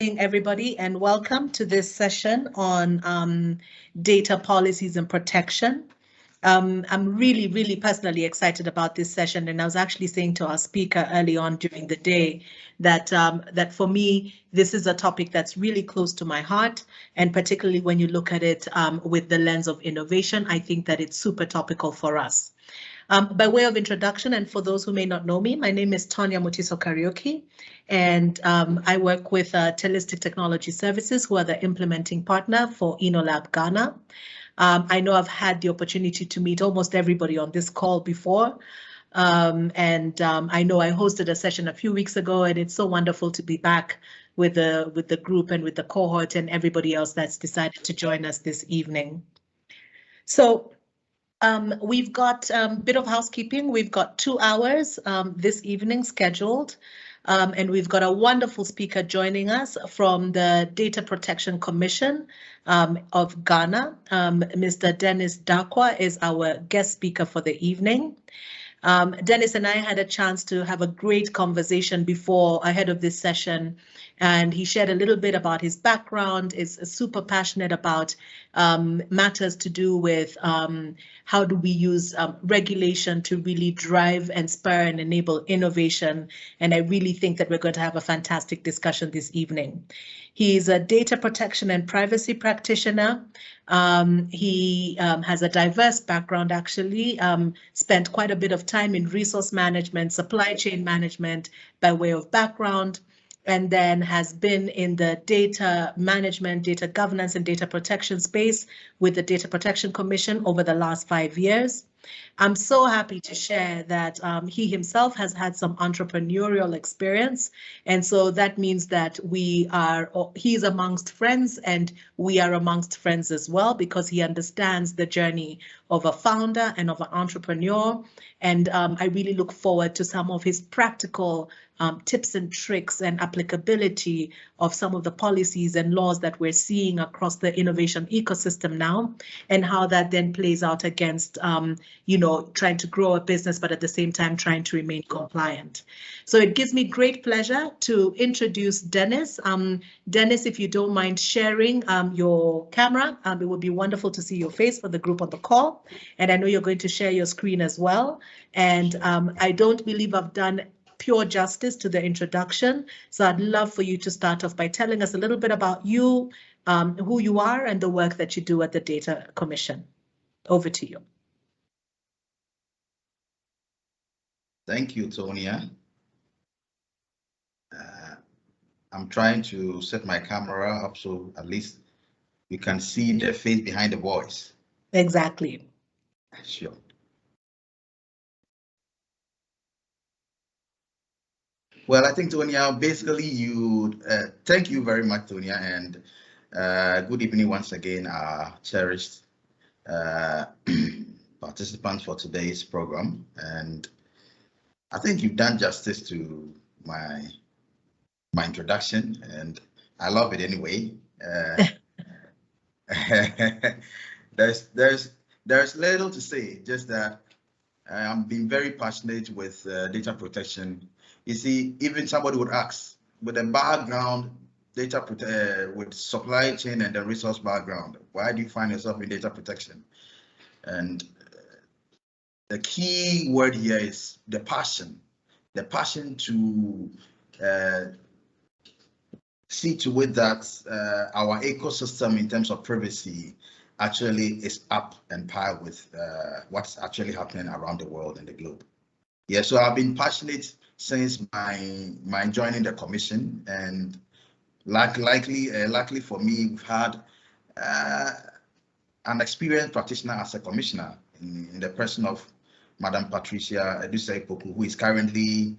Everybody, and welcome to this session on data policies and protection. I'm really personally excited about this session, and I was actually saying to our speaker early on during the day that that for me, this is a topic that's really close to my heart, and particularly when you look at it with the lens of innovation, I think that it's super topical for us. By way of introduction, and for those who may not know me, my name is Tanya Mutiso Karaoke, and I work with Telistic Technology Services, who are the implementing partner for InnoLab Ghana. I know I've had the opportunity to meet almost everybody on this call before, and I know I hosted a session a few weeks ago, and it's so wonderful to be back with the group and with the cohort and everybody else that's decided to join us this evening. So we've got a bit of housekeeping. We've got 2 hours this evening scheduled, and we've got a wonderful speaker joining us from the Data Protection Commission of Ghana. Mr. Dennis Darkwa is our guest speaker for the evening. Dennis and I had a chance to have a great conversation ahead of this session, and he shared a little bit about his background, is super passionate about matters to do with how do we use regulation to really drive and spur and enable innovation. And I really think that we're going to have a fantastic discussion this evening. He's a data protection and privacy practitioner. He has a diverse background, actually, spent quite a bit of time in resource management, supply chain management by way of background, and then has been in the data management, data governance, and data protection space with the Data Protection Commission over the last 5 years. I'm so happy to share that he himself has had some entrepreneurial experience. And so that means that he's amongst friends and we are amongst friends as well, because he understands the journey of a founder and of an entrepreneur. And I really look forward to some of his practical tips and tricks and applicability of some of the policies and laws that we're seeing across the innovation ecosystem now, and how that then plays out against, trying to grow a business, but at the same time trying to remain compliant. So it gives me great pleasure to introduce Dennis. Dennis, if you don't mind sharing your camera, it would be wonderful to see your face for the group on the call. And I know you're going to share your screen as well. And I don't believe I've done pure justice to the introduction. So I'd love for you to start off by telling us a little bit about you, who you are, and the work that you do at the Data Commission. Over to you. Thank you, Tonia. I'm trying to set my camera up so at least you can see the face behind the voice. Exactly. Sure. Well, I think, Tonia, basically thank you very much, Tonia, and good evening once again, our cherished participants for today's program. And I think you've done justice to my introduction, and I love it anyway. There's little to say, just that I'm being very passionate with data protection. You see, even somebody would ask, with a background, with supply chain and the resource background, why do you find yourself in data protection? And the key word here is the passion to see to it that our ecosystem in terms of privacy actually is up and par with what's actually happening around the world and the globe. Yeah, so I've been passionate since my joining the commission, and luckily for me, we've had an experienced practitioner as a commissioner in the person of Madam Patricia Edusei-Poku, who is currently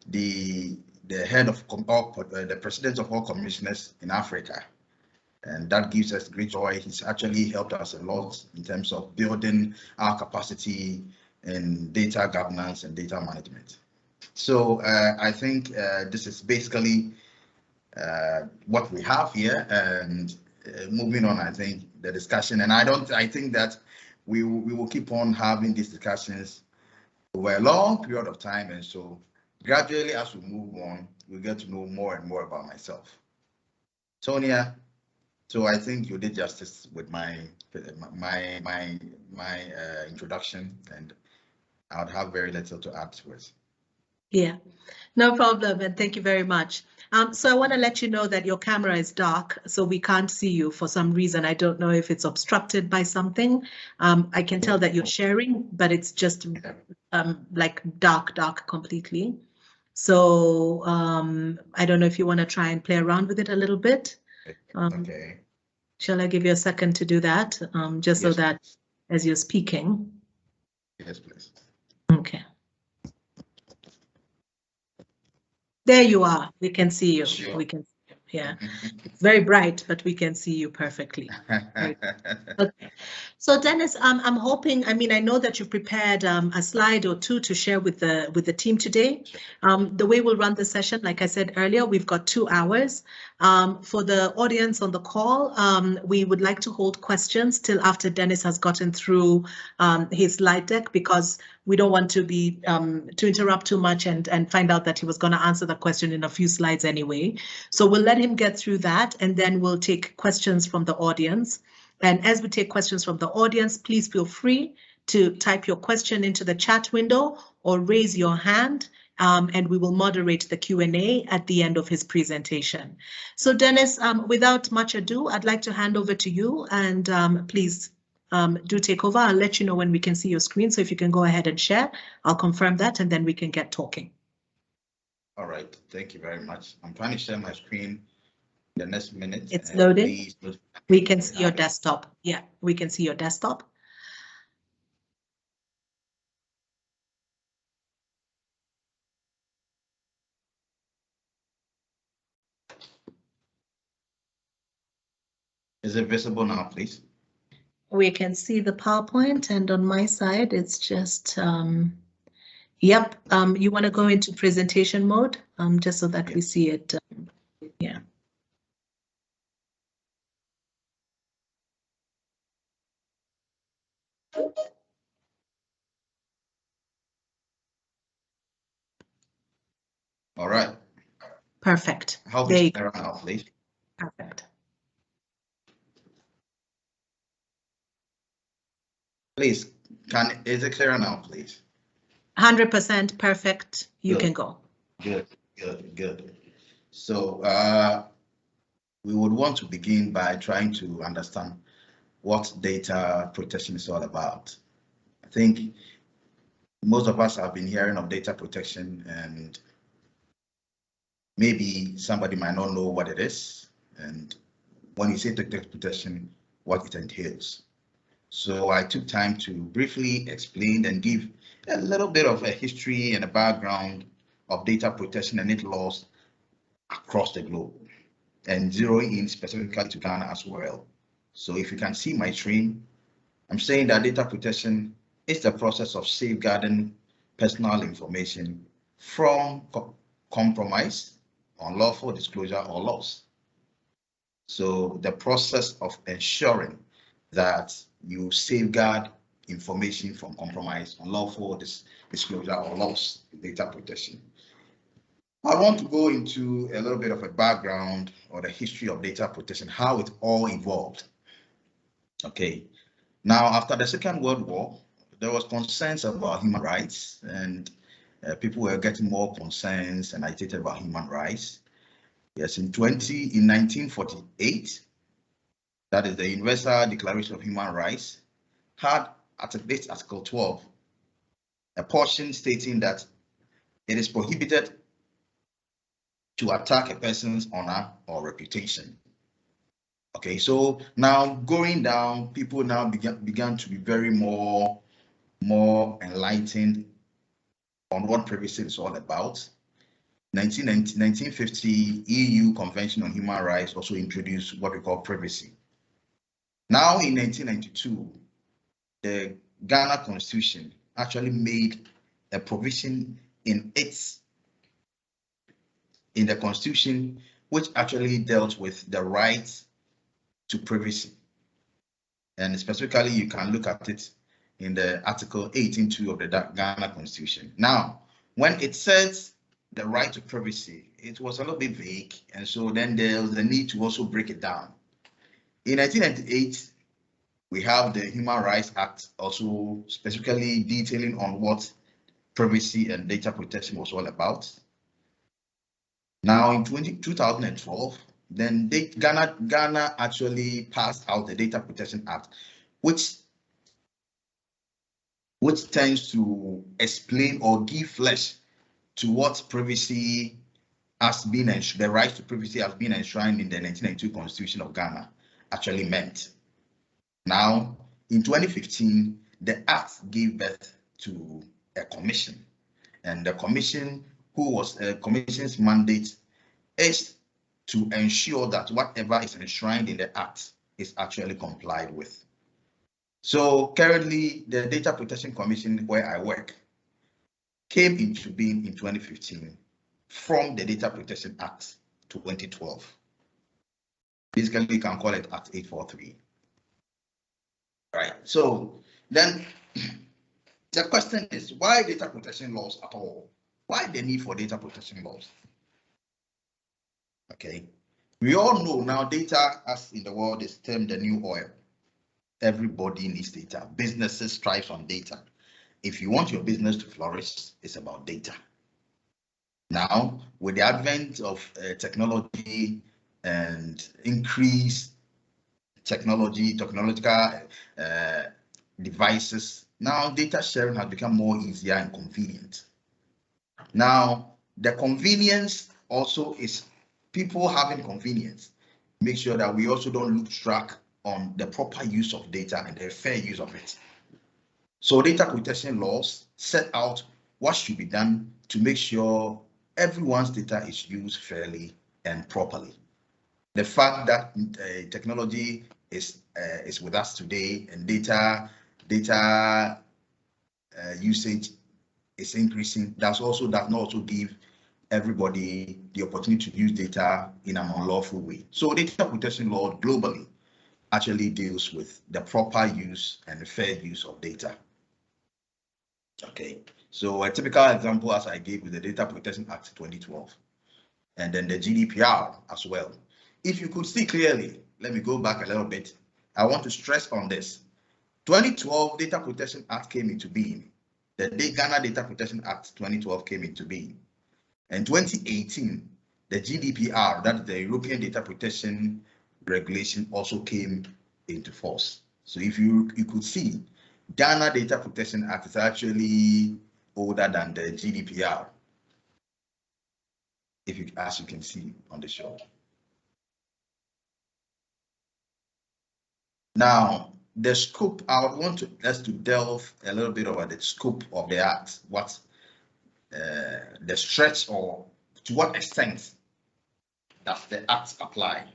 the head of the president of all commissioners in Africa. And that gives us great joy. He's actually helped us a lot in terms of building our capacity in data governance and data management. So I think this is basically what we have here. And moving on, I think the discussion, and I think that we will keep on having these discussions over a long period of time. And so gradually, as we move on, we get to know more and more about myself. Tonia, so I think you did justice with my introduction, and I would have very little to add to it. Yeah, no problem, and thank you very much. So I want to let you know that your camera is dark, so we can't see you for some reason. I don't know if it's obstructed by something. I can tell that you're sharing, but it's just like dark completely. So I don't know if you want to try and play around with it a little bit. Okay. Shall I give you a second to do that? Just so Yes, that please. as you're speaking. Yes, please. Okay. There you are. We can see you. Sure. We can. Yeah, it's very bright, but we can see you perfectly. Right. Okay. So Dennis, I'm hoping, I mean, I know that you prepared a slide or two to share with the team today. The way we'll run the session, like I said earlier, we've got 2 hours. For the audience on the call, we would like to hold questions till after Dennis has gotten through his slide deck, because we don't want to be to interrupt too much and find out that he was going to answer the question in a few slides anyway. So we'll let him get through that, and then we'll take questions from the audience. And as we take questions from the audience, please feel free to type your question into the chat window or raise your hand, and we will moderate the Q&A at the end of his presentation. So Dennis, without much ado, I'd like to hand over to you, and please do take over. I'll let you know when we can see your screen. So if you can go ahead and share, I'll confirm that, and then we can get talking. All right, thank you very much. I'm trying to share my screen the next minute. It's loading. Please, we can see your desktop. Yeah, we can see your desktop. Is it visible now, please? We can see the PowerPoint, and on my side, it's just, yep. You want to go into presentation mode, just so that we see it. Yeah. All right. Perfect. Help there me you share now, please. Perfect. Please, is it clear now, please? 100% perfect. You Good. can go. Good. So we would want to begin by trying to understand what data protection is all about. I think most of us have been hearing of data protection, and maybe somebody might not know what it is, and when you say data protection, what it entails. So I took time to briefly explain and give a little bit of a history and a background of data protection and its laws across the globe, and zeroing in specifically to Ghana as well. So if you can see my screen, I'm saying that data protection is the process of safeguarding personal information from compromise, unlawful disclosure, or loss. So the process of ensuring that you safeguard information from compromise, unlawful disclosure, or loss, data protection. I want to go into a little bit of a background or the history of data protection, how it all evolved. Okay, now after the Second World War, there was concerns about human rights, and people were getting more concerns and agitated about human rights. Yes, in 1948, that is the Universal Declaration of Human Rights, had at its Article 12 a portion stating that it is prohibited to attack a person's honor or reputation. Okay, so now going down, people now began to be very more enlightened on what privacy is all about. 1950 EU Convention on Human Rights also introduced what we call privacy. Now in 1992, the Ghana Constitution actually made a provision in the Constitution which actually dealt with the right to privacy. And specifically, you can look at it in the Article 18.2 of the Ghana Constitution. Now, when it says the right to privacy, it was a little bit vague, and so then there was the need to also break it down. In 1998, we have the Human Rights Act, also specifically detailing on what privacy and data protection was all about. Now in 2012, then Ghana actually passed out the Data Protection Act, which tends to explain or give flesh to what privacy has been, and the right to privacy has been enshrined in the 1992 Constitution of Ghana actually meant. Now, in 2015, the Act gave birth to a commission, and the commission, commission's mandate is to ensure that whatever is enshrined in the Act is actually complied with. So currently, the Data Protection Commission, where I work, came into being in 2015 from the Data Protection Act 2012. Basically, you can call it Act 843. Right. So then the question is, why data protection laws at all? Why the need for data protection laws? Okay. We all know now data, as in the world, is termed the new oil. Everybody needs data. Businesses thrive on data. If you want your business to flourish, it's about data. Now, with the advent of technology and increased technological devices, now data sharing has become more easier and convenient. Now, the convenience also is people having convenience. Make sure that we also don't lose track on the proper use of data and the fair use of it. So data protection laws set out what should be done to make sure everyone's data is used fairly and properly. The fact that technology is with us today and data usage is increasing, does not also give everybody the opportunity to use data in an unlawful way. So data protection law globally actually deals with the proper use and the fair use of data. Okay, so a typical example, as I gave, with the Data Protection Act 2012, and then the GDPR as well. If you could see clearly, let me go back a little bit. I want to stress on this. 2012 Data Protection Act came into being. The Ghana Data Protection Act 2012 came into being. And 2018, the GDPR, that is the European Data Protection Regulation, also came into force. So if you could see, Ghana Data Protection Act is actually older than the GDPR, as you can see on the show. Now, the scope, I would want us to delve a little bit over the scope of the act, what the stretch, or to what extent does the act apply.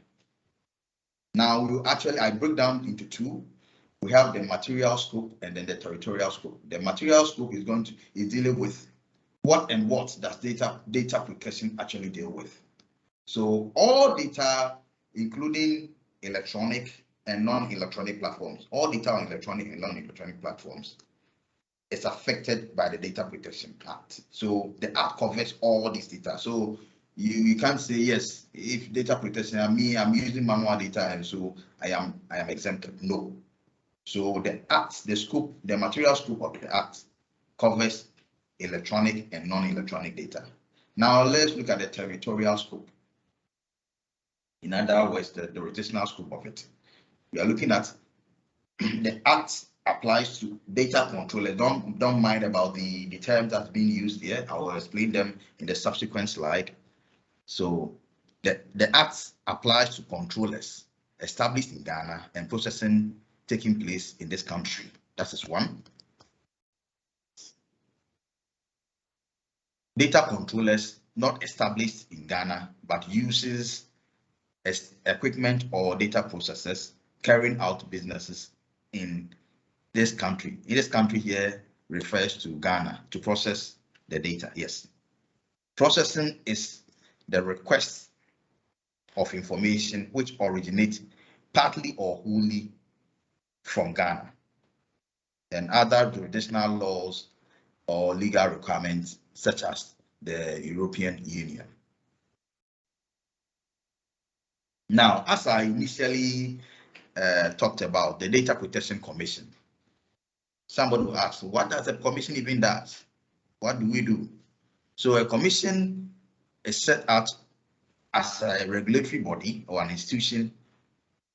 Now, I break down into two. We have the material scope and then the territorial scope. The material scope is dealing with what does data protection actually deal with. So all data, including electronic and non-electronic platforms, all data on electronic and non-electronic platforms is affected by the Data Protection Act. So the Act covers all this data. So you can't say, yes, if data protection, I'm using manual data and so I am exempted. No. So the Act, the material scope of the Act covers electronic and non-electronic data. Now let's look at the territorial scope. In other words, the rotational scope of it. We are looking at the Act applies to data controllers. Don't mind about the terms that's being used here. I will explain them in the subsequent slide. So the Act applies to controllers established in Ghana and processing taking place in this country. That is one. Data controllers not established in Ghana, but uses equipment or data processors carrying out businesses in this country. In this country here refers to Ghana to process the data. Yes. Processing is the request of information which originates partly or wholly from Ghana, and other jurisdictional laws or legal requirements such as the European Union. Now, as I initially talked about the Data Protection Commission, somebody will ask, what does a commission even do? What do we do? So a commission is set out as a regulatory body or an institution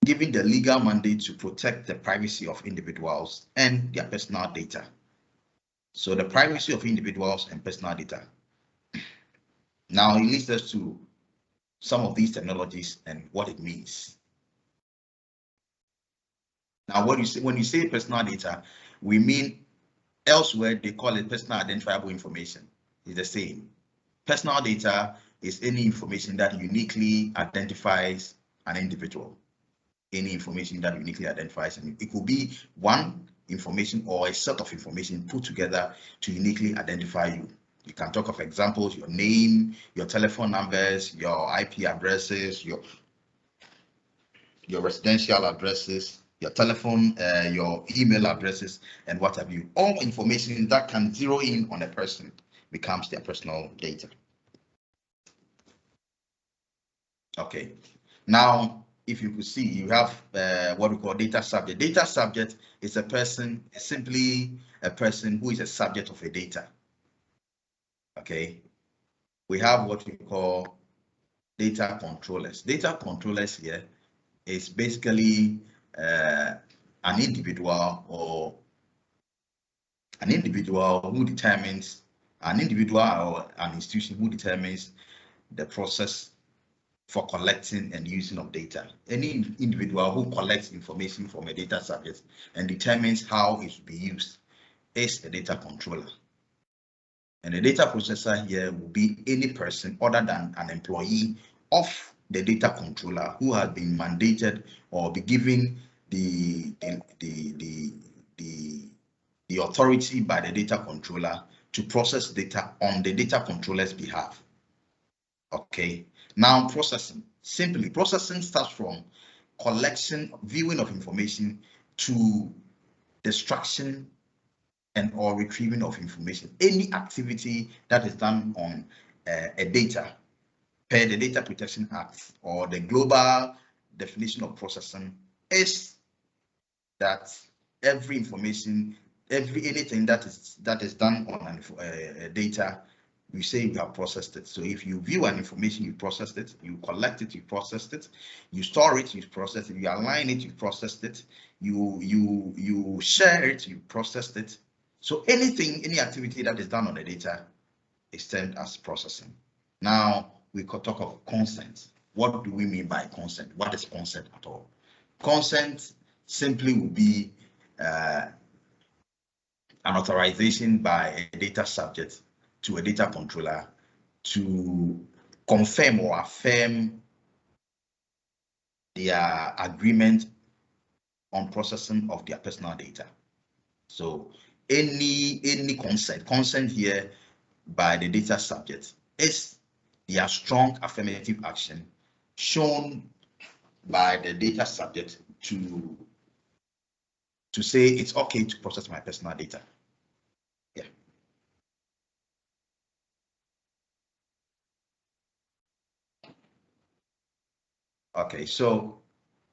given the legal mandate to protect the privacy of individuals and their personal data. So the privacy of individuals and personal data. Now it leads us to some of these technologies and what it means. Now, when you say personal data, we mean elsewhere they call it personal identifiable information. It's the same. Personal data is any information that uniquely identifies an individual. Any information that uniquely identifies him. It could be one information or a set of information put together to uniquely identify you. You can talk of examples, your name, your telephone numbers, your IP addresses, your residential addresses, your telephone, your email addresses, and what have you. All information that can zero in on a person becomes their personal data. Okay. Now, if you could see, you have what we call data subject. Data subject is a person, simply a person who is a subject of a data. Okay. We have what we call data controllers. Data controllers here is basically an individual or an individual who determines, an individual or an institution who determines the process for collecting and using of data. Any individual who collects information from a data subject and determines how it should be used is a data controller. And a data processor here will be any person other than an employee of the data controller who has been mandated or be given the authority by the data controller to process data on the data controller's behalf. Okay. Now, processing. Simply, processing starts from collection, viewing of information to destruction and or retrieving of information. Any activity that is done on a data per the Data Protection Act or the global definition of processing is that every information, anything that is done on a data, we say we have processed it. So if you view an information, you processed it, you collect it, you processed it, you store it, you processed it, you align it, you processed it, you share it, you processed it. So anything, any activity that is done on the data is termed as processing. Now we could talk of consent. What do we mean by consent? What is consent at all? Consent simply will be an authorization by a data subject to a data controller to confirm or affirm their agreement on processing of their personal data. So any consent here by the data subject is their strong affirmative action shown by the data subject to say it's okay to process my personal data. Yeah. Okay, so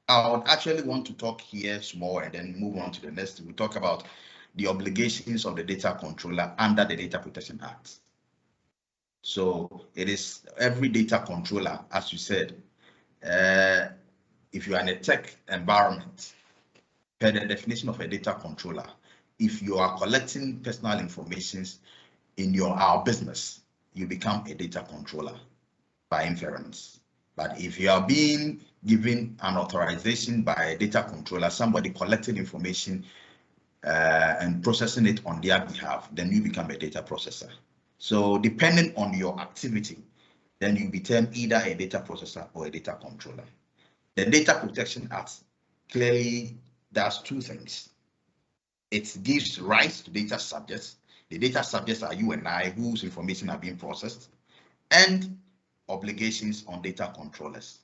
I would actually want to talk here small and then move on to the next. We'll talk about the obligations of the data controller under the Data Protection Act. So it is every data controller, as you said, if you are in a tech environment, per the definition of a data controller, if you are collecting personal information in our business, you become a data controller by inference. But if you are being given an authorization by a data controller, somebody collecting information and processing it on their behalf, then you become a data processor. So depending on your activity, then you become either a data processor or a data controller. The Data Protection Act clearly does two things. It gives rights to data subjects. The data subjects are you and I, whose information are being processed, and obligations on data controllers.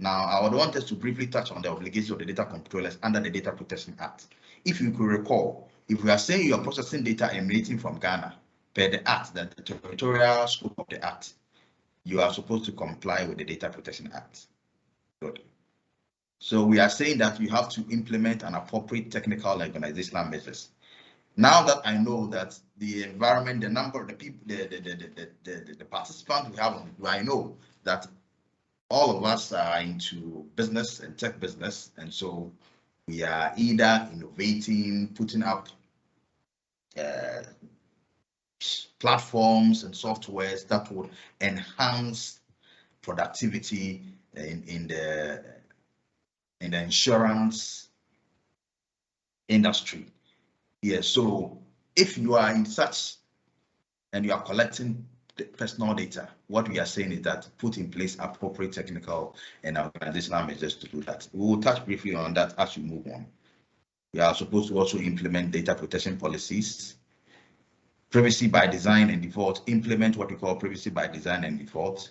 Now, I would want us to briefly touch on the obligations of the data controllers under the Data Protection Act. If you could recall, if we are saying you are processing data emanating from Ghana, per the Act, the territorial scope of the Act, you are supposed to comply with the Data Protection Act. Good. So we are saying that you have to implement an appropriate technical and organizational measures. Now that I know that the environment, the number of the people, the participants we have, I know that all of us are into business and tech business, and so we are either innovating, putting up platforms and softwares that would enhance productivity in the insurance industry. Yes, so if you are in such and you are collecting the personal data, what we are saying is that put in place appropriate technical and organizational measures to do that. We will touch briefly on that as we move on. We are supposed to also implement data protection policies, privacy by design and default, implement what we call privacy by design and default.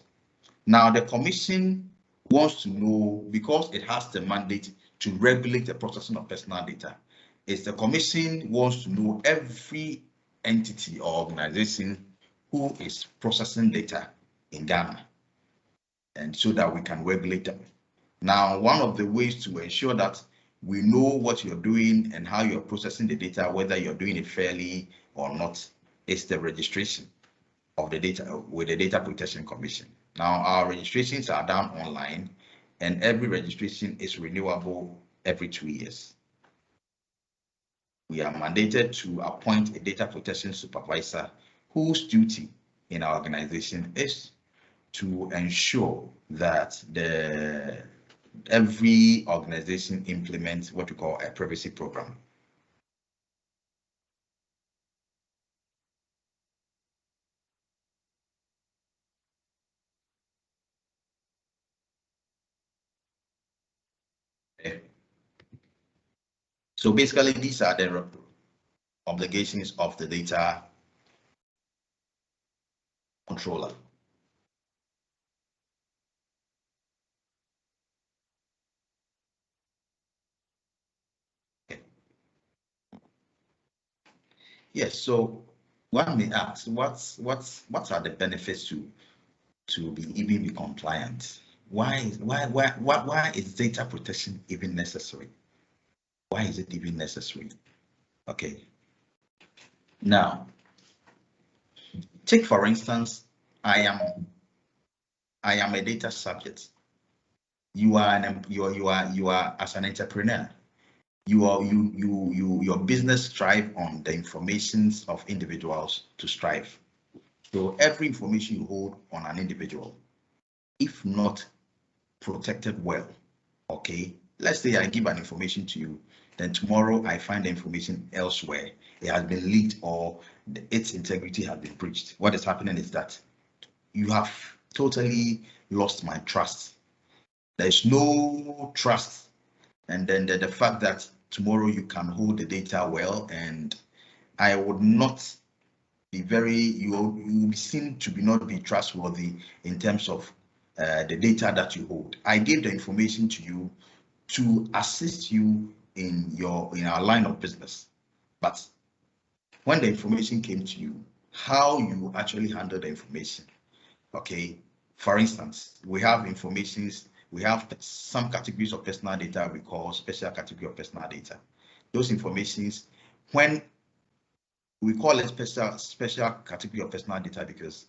Now, the Commission wants to know, because it has the mandate to regulate the processing of personal data, is the Commission wants to know every entity or organization who is processing data in Ghana, and so that we can regulate them. Now, one of the ways to ensure that we know what you're doing and how you're processing the data, whether you're doing it fairly or not, is the registration of the data with the Data Protection Commission. Now, our registrations are done online, and every registration is renewable every 2 years. We are mandated to appoint a data protection supervisor whose duty in our organization is to ensure that every organization implements what we call a privacy program. Okay. So basically, these are the obligations of the data controller. Okay. Yes, so one may ask, what are the benefits to be compliant? Why is data protection even necessary? Why is it even necessary? Okay. Now, take for instance, I am a data subject. You are as an entrepreneur. Your business strive on the informations of individuals to strive. So every information you hold on an individual, if not protected well, okay, let's say I give an information to you, then tomorrow I find the information elsewhere, it has been leaked or its integrity has been breached. What is happening is that you have totally lost my trust. There's no trust, and then the fact that tomorrow you can hold the data well, and I would not be you seem to be not be trustworthy in terms of the data that you hold. I gave the information to you to assist you in our line of business, but when the information came to you, how you actually handle the information. Okay, for instance, we have some categories of personal data we call special category of personal data. Those informations, when we call it special category of personal data, because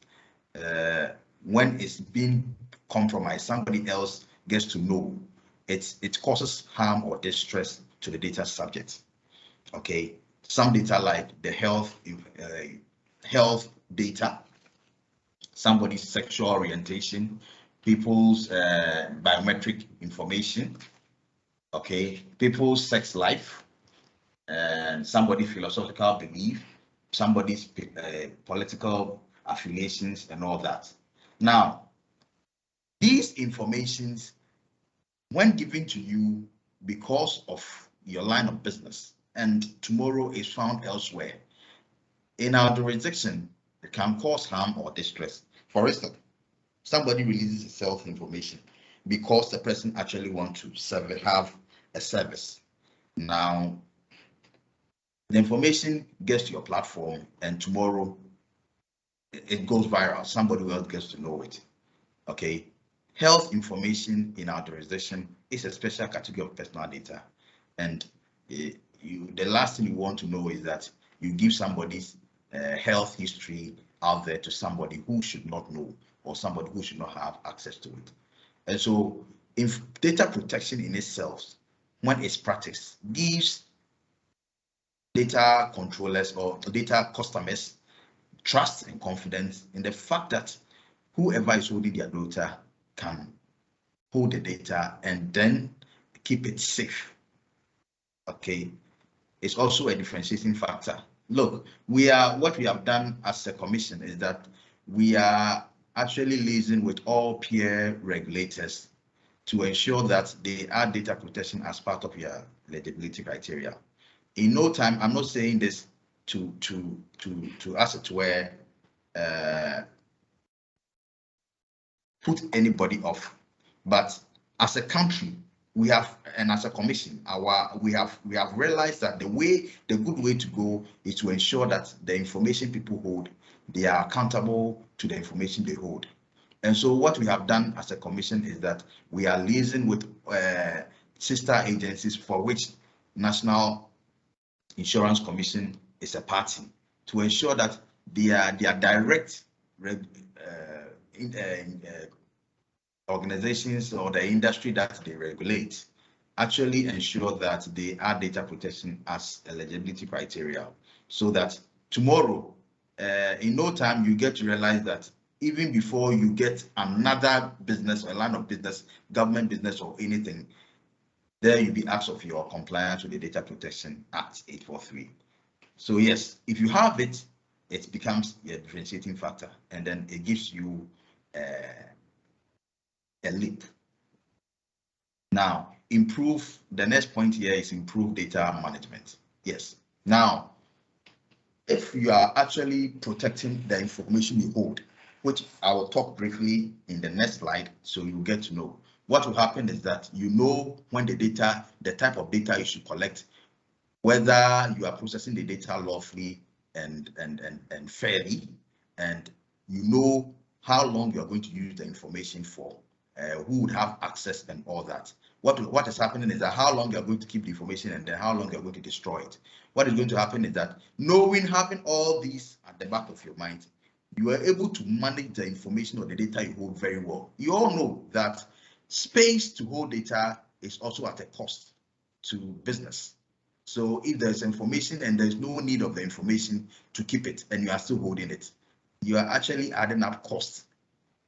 when it's being compromised, somebody else gets to know, it causes harm or distress to the data subject. Okay, some data like the health data, somebody's sexual orientation, people's biometric information, okay, people's sex life, and somebody's philosophical belief, somebody's political affiliations, and all that. Now, these informations, when given to you because of your line of business, and tomorrow is found elsewhere, in our jurisdiction, it can cause harm or distress. For instance, somebody releases self information because the person actually wants to have a service. Now, the information gets to your platform, and tomorrow it goes viral. Somebody else gets to know it. Okay. health information in our jurisdiction is a special category of personal data, and the last thing you want to know is that you give somebody's health history out there to somebody who should not know, or somebody who should not have access to it. And so, if data protection in itself, when it's practiced, gives data controllers or data customers trust and confidence in the fact that whoever is holding their data can hold the data and then keep it safe. Okay, it's also a differentiating factor. Look, what we have done as a commission is that we are actually liaising with all peer regulators to ensure that they add data protection as part of your eligibility criteria. In no time, I'm not saying this to as it were put anybody off, but as a country, we have, and as a commission, we have realized that the good way to go is to ensure that the information people hold, they are accountable to the information they hold. And so what we have done as a commission is that we are liaising with sister agencies, for which National Insurance Commission is a party, to ensure that their direct organizations or the industry that they regulate actually ensure that they add data protection as eligibility criteria, so that tomorrow, in no time, you get to realize that even before you get another business or line of business, government business or anything, there you'll be asked of your compliance with the Data Protection Act 843. So yes, if you have it, it becomes a differentiating factor, and then it gives you a leap. Now, the next point here is improve data management. Yes. Now, if you are actually protecting the information you hold, which I will talk briefly in the next slide, so you get to know, what will happen is that you know when the type of data you should collect, whether you are processing the data lawfully and fairly, and you know how long you are going to use the information for, who would have access and all that. What is happening is that how long you are going to keep the information, and then how long you are going to destroy it. What is going to happen is that having all these at the back of your mind, you are able to manage the information or the data you hold very well. You all know that space to hold data is also at a cost to business. So if there's information and there's no need of the information to keep it, and you are still holding it, you are actually adding up costs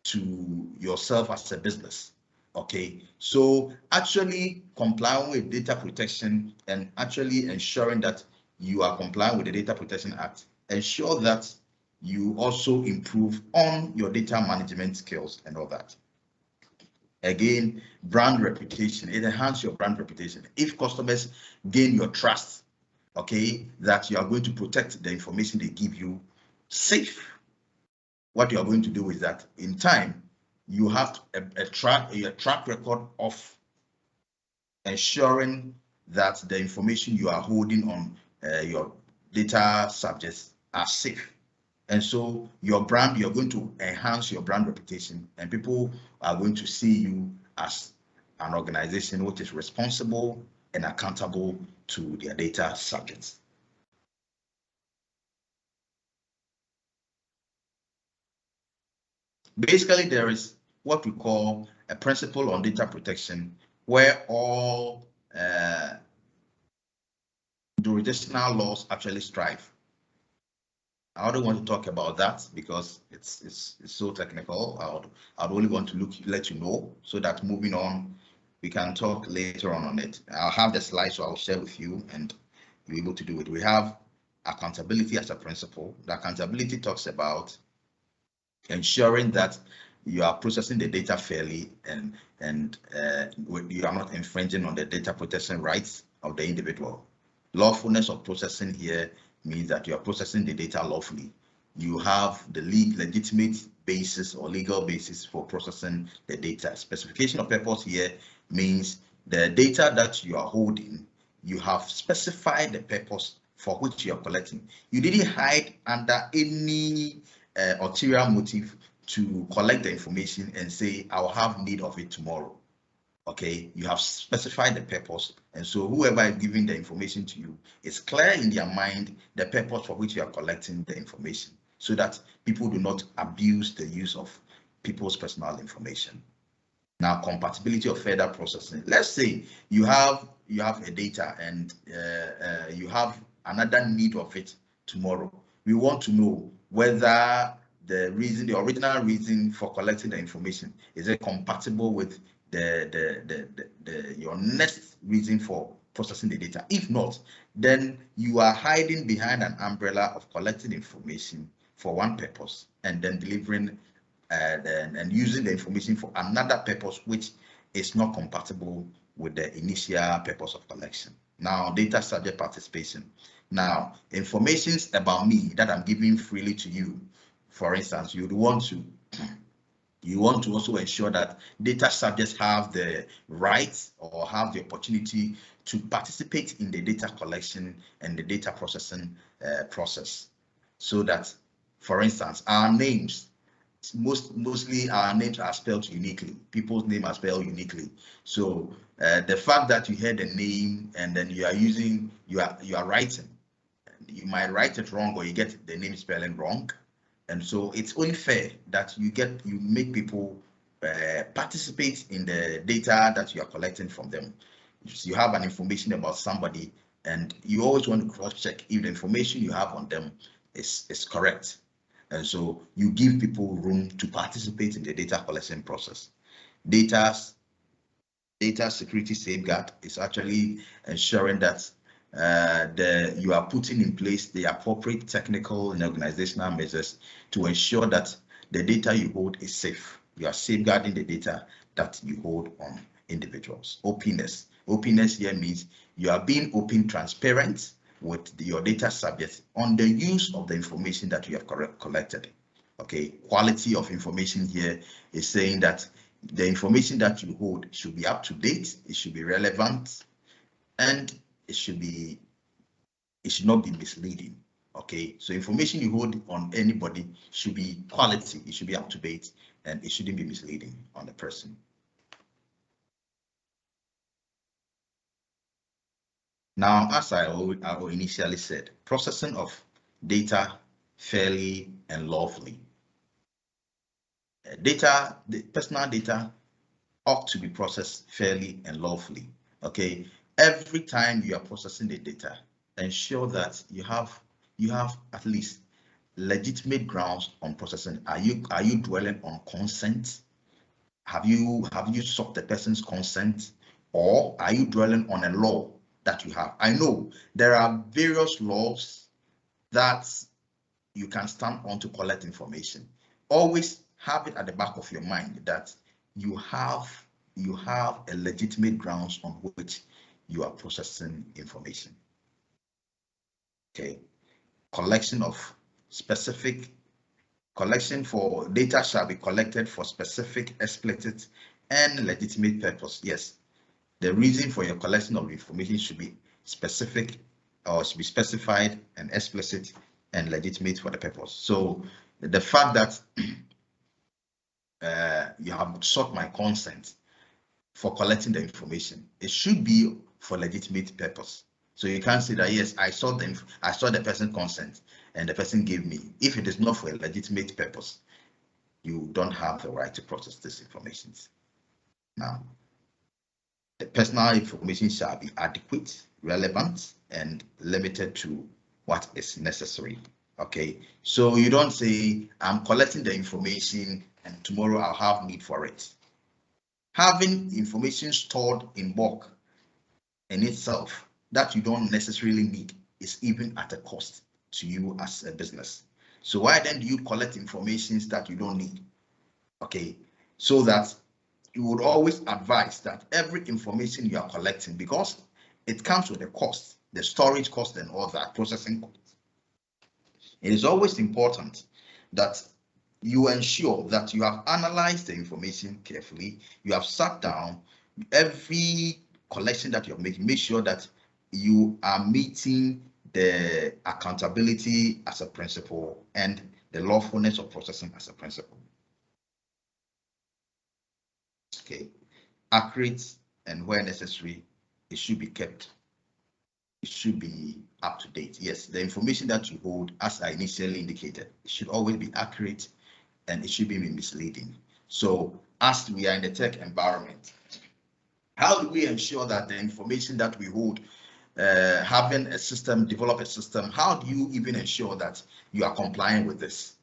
to yourself as a business. Okay, so actually complying with data protection and actually ensuring that you are complying with the Data Protection Act, ensure that you also improve on your data management skills and all that. Again, brand reputation, it enhances your brand reputation. If customers gain your trust, okay, that you are going to protect the information they give you safe, what you are going to do is that in time, you have a track record of ensuring that the information you are holding on your data subjects are safe. And so your brand, you're going to enhance your brand reputation, and people are going to see you as an organization which is responsible and accountable to their data subjects. Basically, there is what we call a principle on data protection, where all jurisdictional laws actually strive. I don't want to talk about that because it's so technical. I'd only want to let you know, so that moving on, we can talk later on it. I'll have the slide, so I'll share with you and you're able to do it. We have accountability as a principle. The accountability talks about ensuring that you are processing the data fairly and you are not infringing on the data protection rights of the individual. Lawfulness of processing here means that you are processing the data lawfully. You have the legitimate basis or legal basis for processing the data. Specification of purpose here means the data that you are holding, you have specified the purpose for which you are collecting. You didn't hide under any ulterior motive to collect the information and say, I'll have need of it tomorrow. Okay, you have specified the purpose, and so whoever is giving the information to you is clear in their mind the purpose for which you are collecting the information, so that people do not abuse the use of people's personal information. Now, compatibility of further processing. Let's say you have a data and you have another need of it tomorrow. We want to know whether the original reason for collecting the information, is it compatible with your next reason for processing the data. If not, then you are hiding behind an umbrella of collecting information for one purpose and then delivering and using the information for another purpose which is not compatible with the initial purpose of collection. Now, data subject participation. Now, informations about me that I'm giving freely to you, for instance, you want to also ensure that data subjects have the right or have the opportunity to participate in the data collection and the data processing process. So that, for instance, our names, mostly our names are spelled uniquely. People's names are spelled uniquely. So the fact that you heard the name and then you are writing, you might write it wrong or you get the name spelling wrong. And so it's only fair that you make people participate in the data that you are collecting from them. You have an information about somebody and you always want to cross-check if the information you have on them is correct. And so you give people room to participate in the data collection process. Data security safeguard is actually ensuring that you are putting in place the appropriate technical and organizational measures to ensure that the data you hold is safe. You are safeguarding the data that you hold on individuals. Openness. Openness here means you are being open, transparent with your data subjects on the use of the information that you have collected. Okay, quality of information here is saying that the information that you hold should be up to date, it should be relevant, and it should not be misleading. Okay, so information you hold on anybody should be quality, it should be up to date, and it shouldn't be misleading on the person. Now, as I initially said, processing of data fairly and lawfully. The personal data ought to be processed fairly and lawfully. Okay, every time you are processing the data, ensure that you have at least legitimate grounds on processing. Are you dwelling on consent? Have you sought the person's consent, or are you dwelling on a law that you have? I know there are various laws that you can stand on to collect information. Always have it at the back of your mind that you have a legitimate grounds on which you are processing information. Okay, collection for data shall be collected for specific, explicit, and legitimate purpose. Yes, the reason for your collection of information should be specific or should be specified and explicit and legitimate for the purpose. So the fact that you have sought my consent for collecting the information, it should be for legitimate purpose. So you can't say that, yes, I saw the person consent and the person gave me. If it is not for a legitimate purpose, you don't have the right to process this information. Now, the personal information shall be adequate, relevant, and limited to what is necessary. Okay, so you don't say, I'm collecting the information and tomorrow I'll have need for it. Having information stored in bulk in itself that you don't necessarily need is even at a cost to you as a business. So why then do you collect information that you don't need? Okay, so that you would always advise that every information you are collecting, because it comes with a cost, the storage cost and all that, processing cost. It is always important that you ensure that you have analyzed the information carefully, you have sat down, every collection that you're making, make sure that you are meeting the accountability as a principle and the lawfulness of processing as a principle. Okay, accurate, and where necessary, it should be kept. It should be up to date. Yes, the information that you hold, as I initially indicated, it should always be accurate and it should be misleading. So, as we are in the tech environment, how do we ensure that the information that we hold, having a system, develop a system, how do you even ensure that you are complying with this?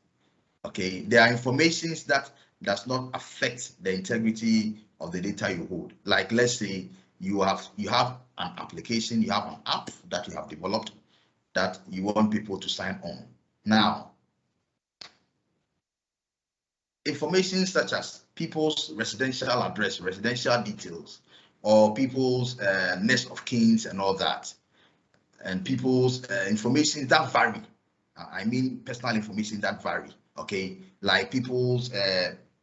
Okay, there are informations that does not affect the integrity of the data you hold. Like, let's say you have an application, you have an app that you have developed that you want people to sign on. Now, information such as people's residential address, residential details, or people's next of kins and all that, and people's information that vary. I mean, personal information that vary. Okay, like people's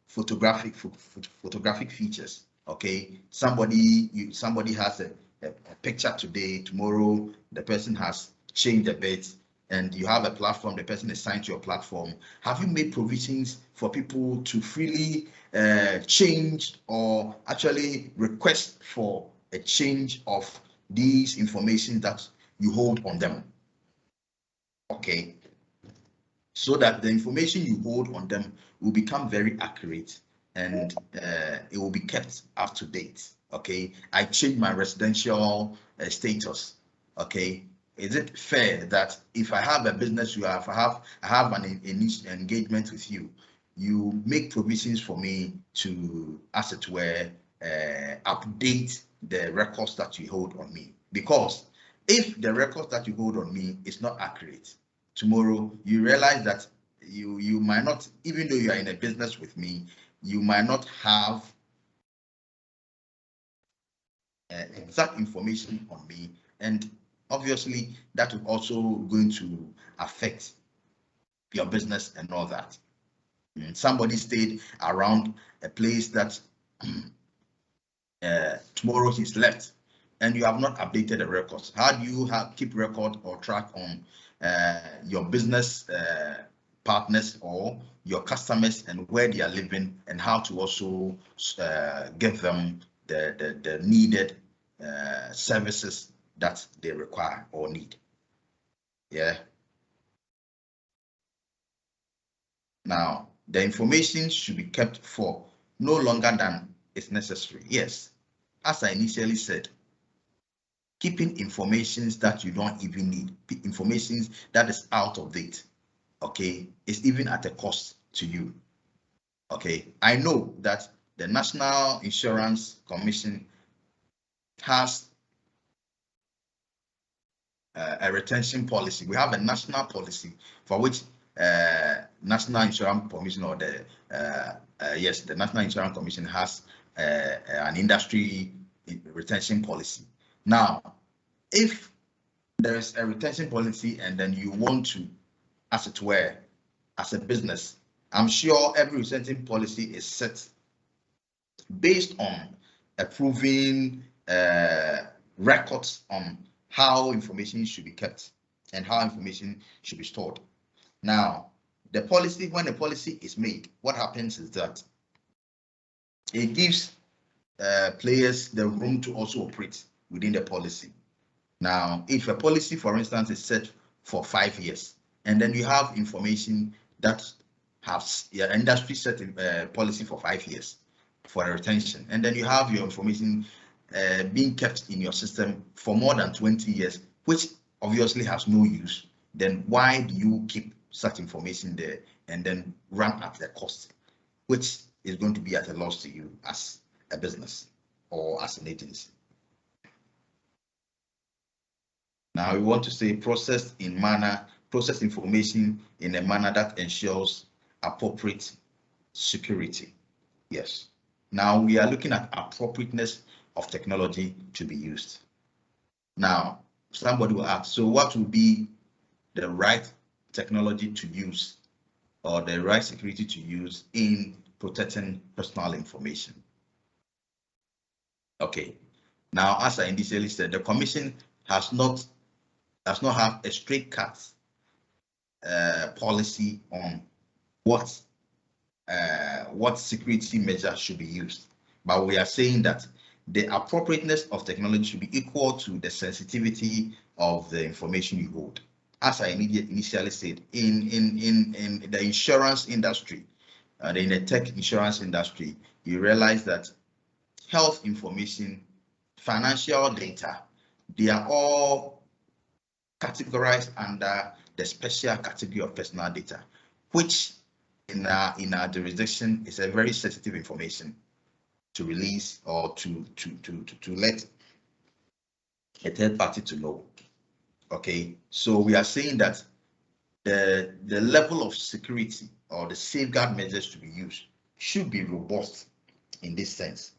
photographic features. Okay, somebody has a picture today, tomorrow the person has changed a bit, and you have a platform, the person is signed to your platform. Have you made provisions for people to freely change or actually request for a change of these information that you hold on them? Okay, so that the information you hold on them will become very accurate and it will be kept up to date. Okay, I changed my residential status. Okay, is it fair that if I have a business, I have an engagement with you, you make provisions for me to, as it were, update the records that you hold on me? Because if the records that you hold on me is not accurate, tomorrow you realize that you might not, even though you are in a business with me, you might not have exact information on me, and obviously that will also going to affect your business and all that. Somebody stayed around a place that tomorrow he's left, and you have not updated the records. How do you keep record or track on your business partners or your customers and where they are living, and how to also give them the needed services that they require or need? Yeah. Now, the information should be kept for no longer than is necessary. Yes, as I initially said, keeping information that you don't even need, information that is out of date, okay, is even at a cost to you. Okay, I know that the National Insurance Commission has a retention policy. We have a national policy for which National Insurance Commission, or the yes, the National Insurance Commission has an industry retention policy. Now, if there is a retention policy and then you want to, as it were, as a business, I'm sure every retention policy is set based on approving records on how information should be kept and how information should be stored. Now, the policy, when a policy is made, what happens is that it gives players the room to also operate within the policy. Now, if a policy, for instance, is set for 5 years, and then you have information that has your industry set policy for 5 years for a retention, and then you have your information being kept in your system for more than 20 years, which obviously has no use, then why do you keep such information there and then run at the cost, which is going to be at a loss to you as a business or as an agency? Now we want to say process information in a manner that ensures appropriate security. Yes. Now we are looking at appropriateness of technology to be used. Now, somebody will ask, so what would be the right technology to use or the right security to use in protecting personal information? Okay. Now, as I initially said, the Commission does not have a straight cut policy on what security measures should be used. but we are saying that the appropriateness of technology should be equal to the sensitivity of the information you hold. As I initially said, in the insurance industry, in the tech insurance industry, you realize that health information, financial data, they are all categorized under the special category of personal data, which in our jurisdiction is a very sensitive information to release or to let a third party to know. Okay, so we are saying that the level of security or the safeguard measures to be used should be robust in this sense.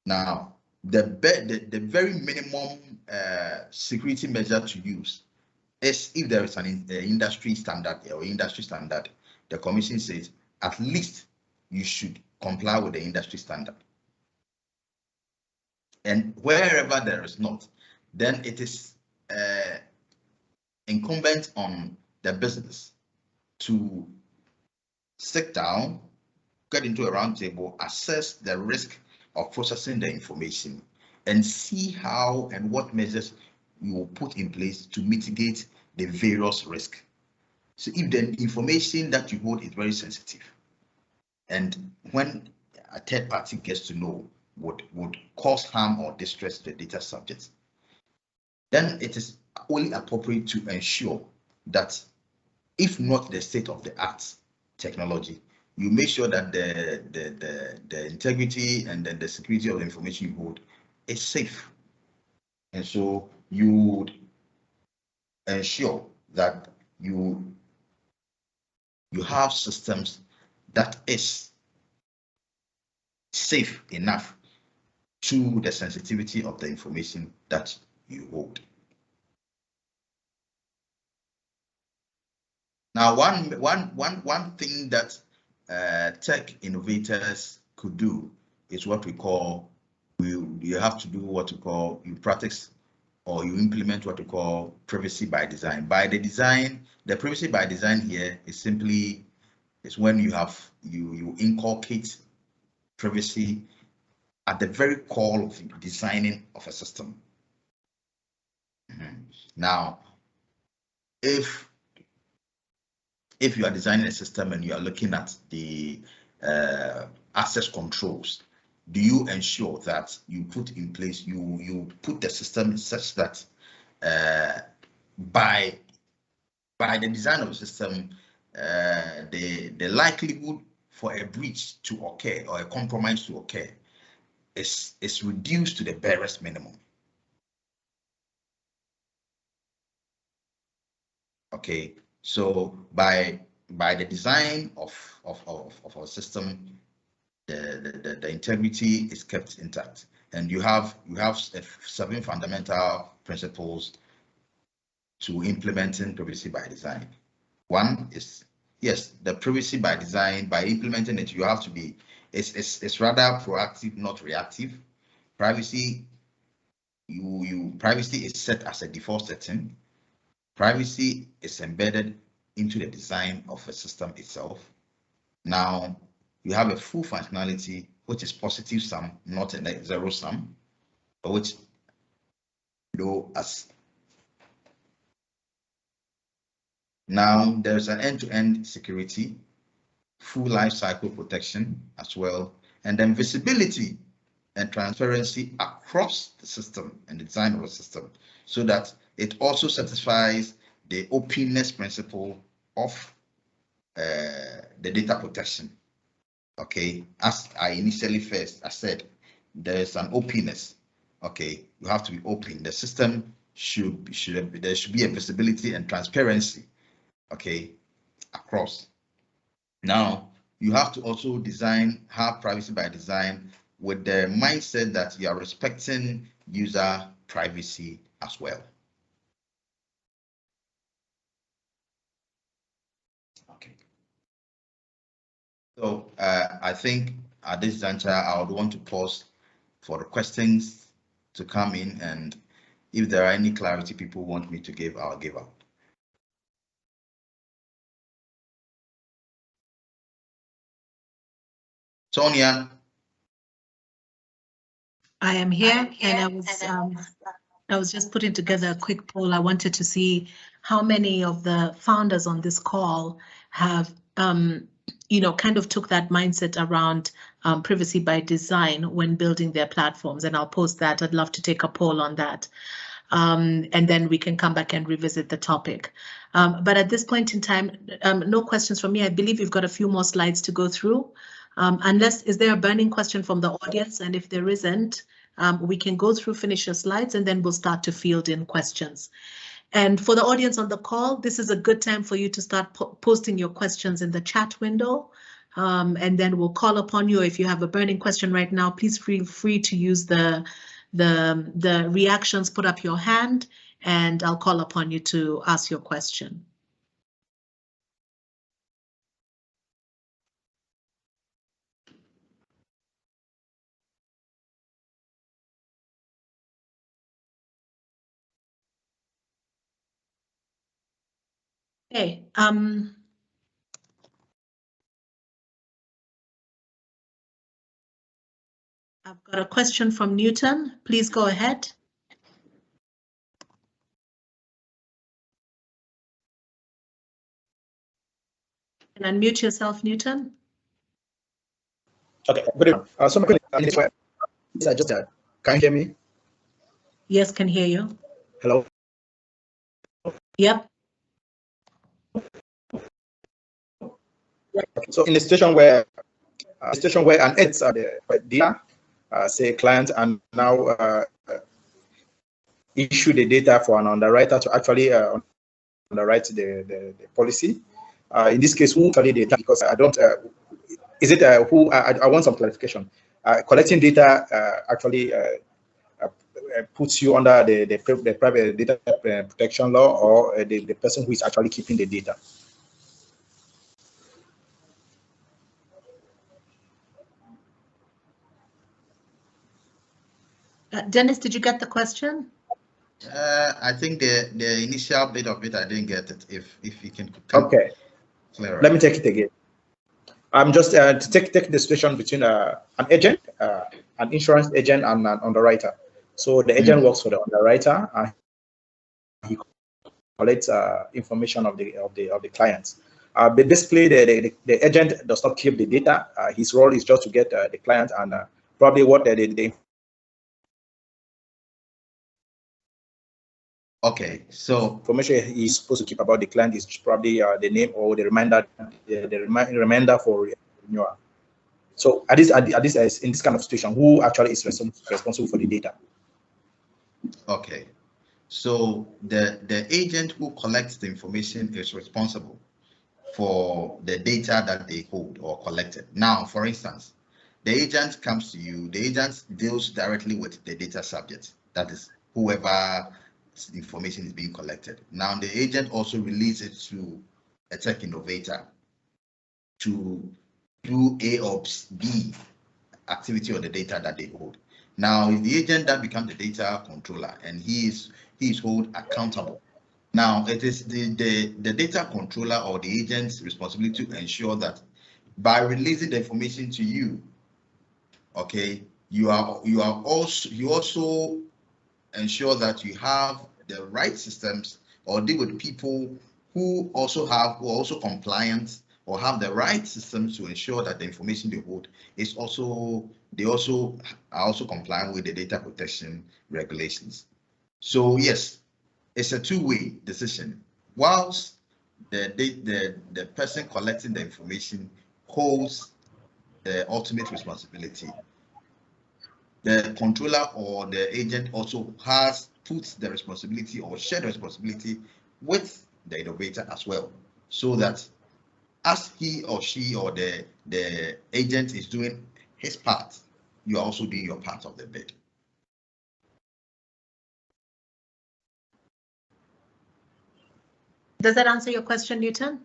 Now, the very minimum security measure to use is if there is an industry standard or industry standard, the commission says at least you should comply with the industry standard. And wherever there is not, then it is incumbent on the business to sit down, get into a round table, assess the risk of processing the information, and see how and what measures you will put in place to mitigate the various risks. So if the information that you hold is very sensitive, and when a third party gets to know would cause harm or distress to the data subject, then it is only appropriate to ensure that if not the state of the art technology, you make sure that the integrity and then the security of the information you hold is safe. And so you would ensure that you have systems that is safe enough to the sensitivity of the information that you hold. Now, one thing that tech innovators could do is what we call, you have to do what we call, you practice or you implement what we call privacy by design. By the design, the privacy by design here is simply when you have you inculcate privacy at the very core of designing of a system. Now, if you are designing a system and you are looking at the access controls, do you ensure that you put in place, you put the system such that by the design of the system, the likelihood for a breach to occur or a compromise to occur is reduced to the barest minimum. Okay, so by the design of our system, the integrity is kept intact, and you have 7 fundamental principles to implementing privacy by design. One is, yes, the privacy by design. By implementing it, you have to be, it's rather proactive, not reactive. Privacy, privacy is set as a default setting. Privacy is embedded into the design of a system itself. Now, you have a full functionality, which is positive sum, not a zero sum, which low as. Now, there's an end-to-end security, full life cycle protection as well, and then visibility and transparency across the system and the design of the system, so that it also satisfies the openness principle of the data protection. Okay, as I initially I said, there's an openness. Okay, you have to be open. The system there should be a visibility and transparency. Okay, across. Now, you have to also have privacy by design with the mindset that you are respecting user privacy as well. Okay. So I think at this juncture, I would want to pause for the questions to come in, and if there are any clarity people want me to give, I'll give out. Sonia. I am here, and I was just putting together a quick poll. I wanted to see how many of the founders on this call have, kind of took that mindset around privacy by design when building their platforms. And I'll post that. I'd love to take a poll on that. And then we can come back and revisit the topic. But at this point in time, no questions from me. I believe you've got a few more slides to go through. Is there a burning question from the audience? And if there isn't, we can go through, finish your slides, and then we'll start to field in questions. And for the audience on the call, this is a good time for you to start posting your questions in the chat window. And then we'll call upon you. If you have a burning question right now, please feel free to use the reactions, put up your hand, and I'll call upon you to ask your question. Okay. I've got a question from Newton. Please go ahead. And unmute yourself, Newton. Okay, good evening. So my question is just can you hear me? Yes, can hear you. Hello. Yep. Okay, so in a situation where an it's the data, say client, and now issue the data for an underwriter to actually underwrite the policy. In this case, who actually data? Because I don't. Is it who? I want some clarification. Collecting data actually puts you under the private data protection law, or the person who is actually keeping the data. Dennis, did you get the question? I think the initial bit of it, I didn't get it. If you can. Okay. Let me take it again. I'm just to take the situation between an agent, an insurance agent, and an underwriter. So the agent works for the underwriter, and he collects information of the clients. But basically, the agent does not keep the data. His role is just to get the client, and probably what the Okay, so information he's supposed to keep about the client is probably the name or the reminder for renewal. So in this kind of situation, who actually is responsible for the data? Okay, so the agent who collects the information is responsible for the data that they hold or collected. Now, for instance, the agent comes to you. The agent deals directly with the data subject. That is whoever information is being collected. Now the agent also releases it to a tech innovator to do A or B activity on the data that they hold. Now it's the agent that becomes the data controller, and he is held accountable. Now it is the data controller or the agent's responsibility to ensure that by releasing the information to you, okay, you also ensure that you have the right systems or deal with people who are also compliant or have the right systems to ensure that the information they hold is they are also compliant with the data protection regulations. So yes, it's a two-way decision. Whilst the person collecting the information holds the ultimate responsibility, the controller or the agent also puts the responsibility or shared responsibility with the innovator as well, so that as he or she or the agent is doing his part, you are also doing your part of the bid. Does that answer your question, Newton?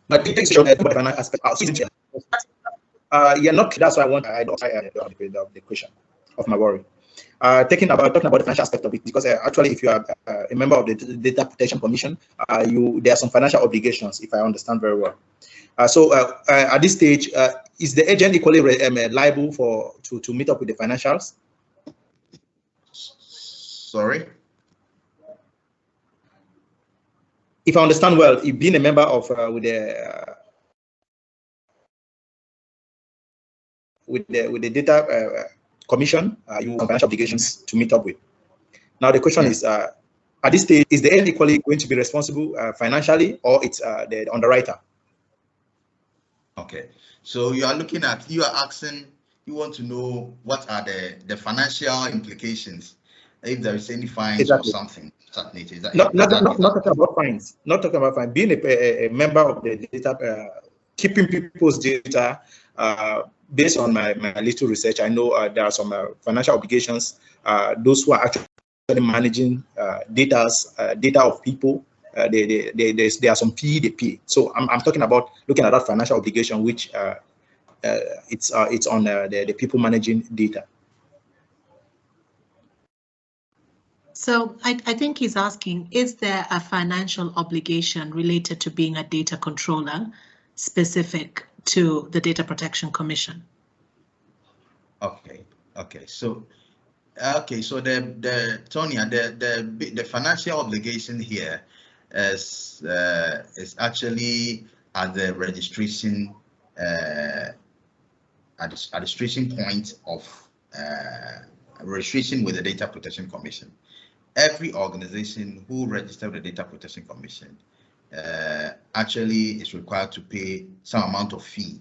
But it takes an aspect. Yeah, not that's why I want the question of my worry. Talking about the financial aspect of it, because actually, if you are a member of the Data Protection Commission, there are some financial obligations, if I understand very well. At this stage, is the agent equally liable to meet up with the financials? Sorry? If I understand well, if being a member of with the data commission, you have financial obligations to meet up with. Now the question is, at this stage, is the agent equally going to be responsible financially, or it's the underwriter? Okay, so you are asking, you want to know what are the financial implications if there is any fines or something. Not talking about fines. Not talking about fines. Being a member of the data, keeping people's data. Based on my little research, I know there are some financial obligations. Those who are actually managing data of people, there are some fee they pay. So I'm talking about looking at that financial obligation, which it's on the people managing data. So I think he's asking, is there a financial obligation related to being a data controller specific to the Data Protection Commission? Okay. So the Tonya, the financial obligation here is actually at the registration point of registration with the Data Protection Commission. Every organization who registered with the Data Protection Commission actually is required to pay some amount of fee,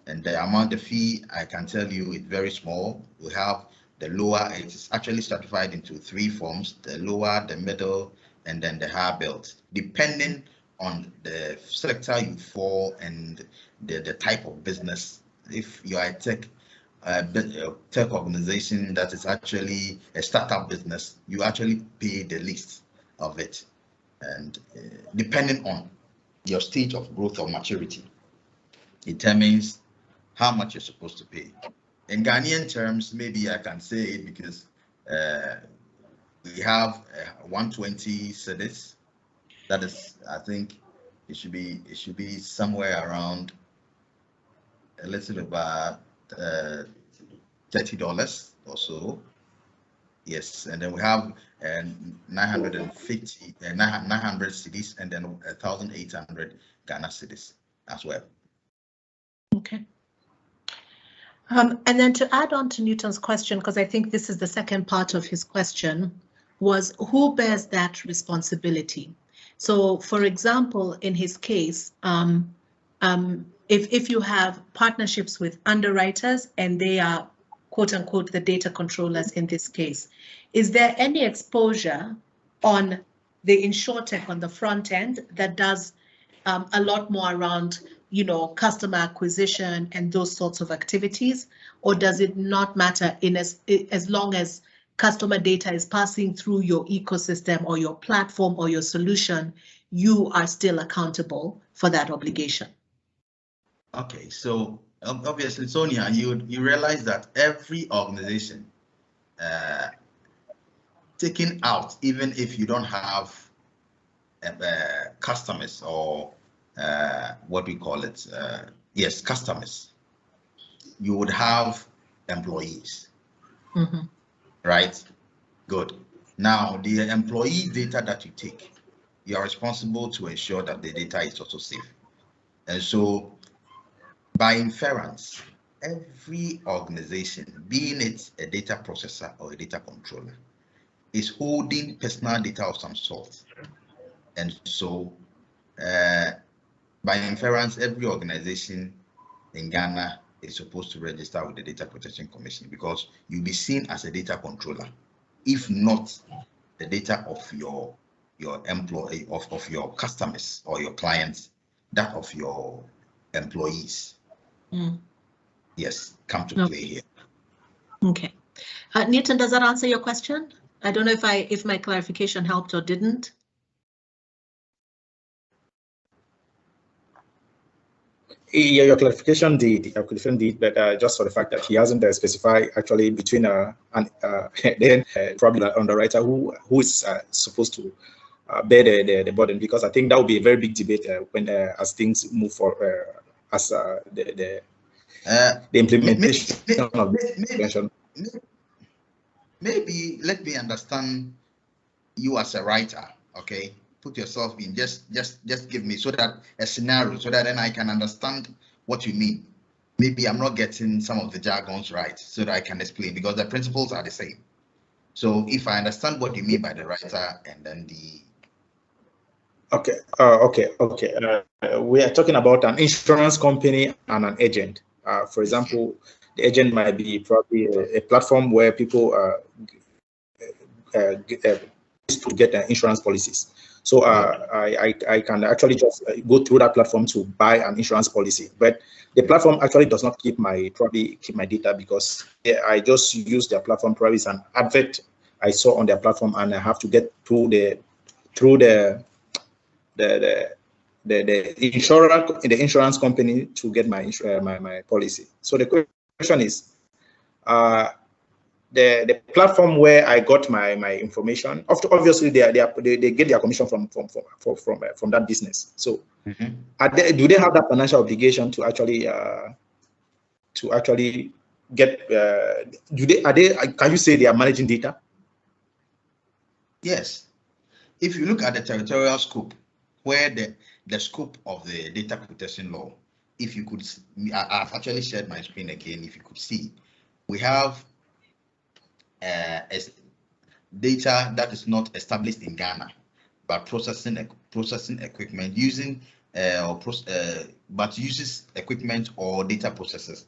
and the amount of fee, I can tell you, is very small. We have the lower, it is actually stratified into 3 forms: the lower, the middle, and then the higher belt, depending on the sector you fall and the type of business. If you are a tech organization that is actually a startup business, you actually pay the least of it, and depending on your stage of growth or maturity determines how much you're supposed to pay. In Ghanaian terms, maybe I can say it because we have 120 cedis. That is, I think it should be somewhere around a little about $30 or so. Yes, and then we have 900 cedis, and then 1,800 Ghana cedis as well. Okay. And then to add on to Newton's question, because I think this is the second part of his question, was who bears that responsibility? So, for example, in his case, if you have partnerships with underwriters and they are, quote unquote, the data controllers in this case, is there any exposure on the InsurTech on the front end that does a lot more around, customer acquisition and those sorts of activities, or does it not matter as long as customer data is passing through your ecosystem or your platform or your solution, you are still accountable for that obligation? Okay, so obviously, Sonia, you realize that every organization taking out, even if you don't have customers or what we call it, yes, customers, you would have employees, right? Good. Now, the employee data that you take, you are responsible to ensure that the data is also safe. And so, by inference, every organization, being it a data processor or a data controller, is holding personal data of some sort. And so, by inference, every organization in Ghana is supposed to register with the Data Protection Commission, because you'll be seen as a data controller, if not the data of your employee, of your customers or your clients, that of your employees. Yes, come to play here. Okay. Newton, does that answer your question? I don't know if my clarification helped or didn't. Yeah, your clarification did, but just for the fact that he hasn't specified actually between then probably the underwriter who is supposed to bear the burden, because I think that will be a very big debate when as things move for as the implementation of the convention. Maybe let me understand you as a writer. Okay, put yourself in. Just give me so that a scenario, so that then I can understand what you mean. Maybe I'm not getting some of the jargons right, so that I can explain, because the principles are the same. So if I understand what you mean by the writer and then the okay. We are talking about an insurance company and an agent. For example, the agent might be probably a platform where people get insurance policies. So I can actually just go through that platform to buy an insurance policy, but the platform actually does not keep my data, because I just use their platform. Probably it's an advert I saw on their platform, and I have to get through the insurance company to get my my policy. So the question is, the platform where I got my information, obviously they get their commission from that business. So do they have that financial obligation to actually get? Can you say they are managing data? Yes. If you look at the territorial scope, where the scope of the data protection law, if you could, I've actually shared my screen again. If you could see, we have data that is not established in Ghana, but processing equipment using but uses equipment or data processors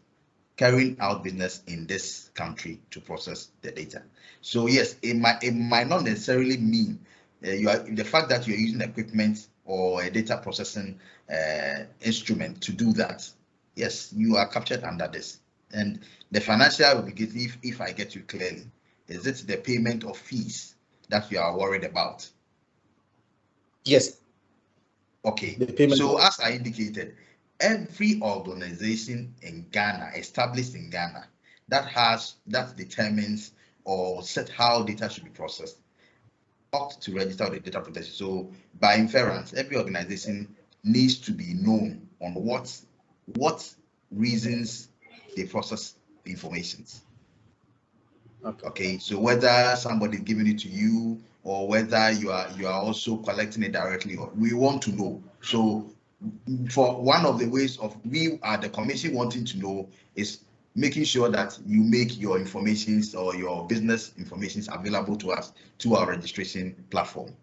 carrying out business in this country to process the data. So yes, it might not necessarily mean the fact that you're using equipment or a data processing instrument to do that. Yes, you are captured under this. And the financial obligation, if I get you clearly, is it the payment of fees that you are worried about? Yes. Okay. So as I indicated, every organization in Ghana, established in Ghana, that determines or set how data should be processed, ought to register with the data protection. So by inference, every organization needs to be known on what reasons they process information. Okay, so whether somebody is giving it to you or whether you are also collecting it directly, we want to know. So for one of the ways of we are the commission wanting to know is making sure that you make your informations or your business informations available to us to our registration platform.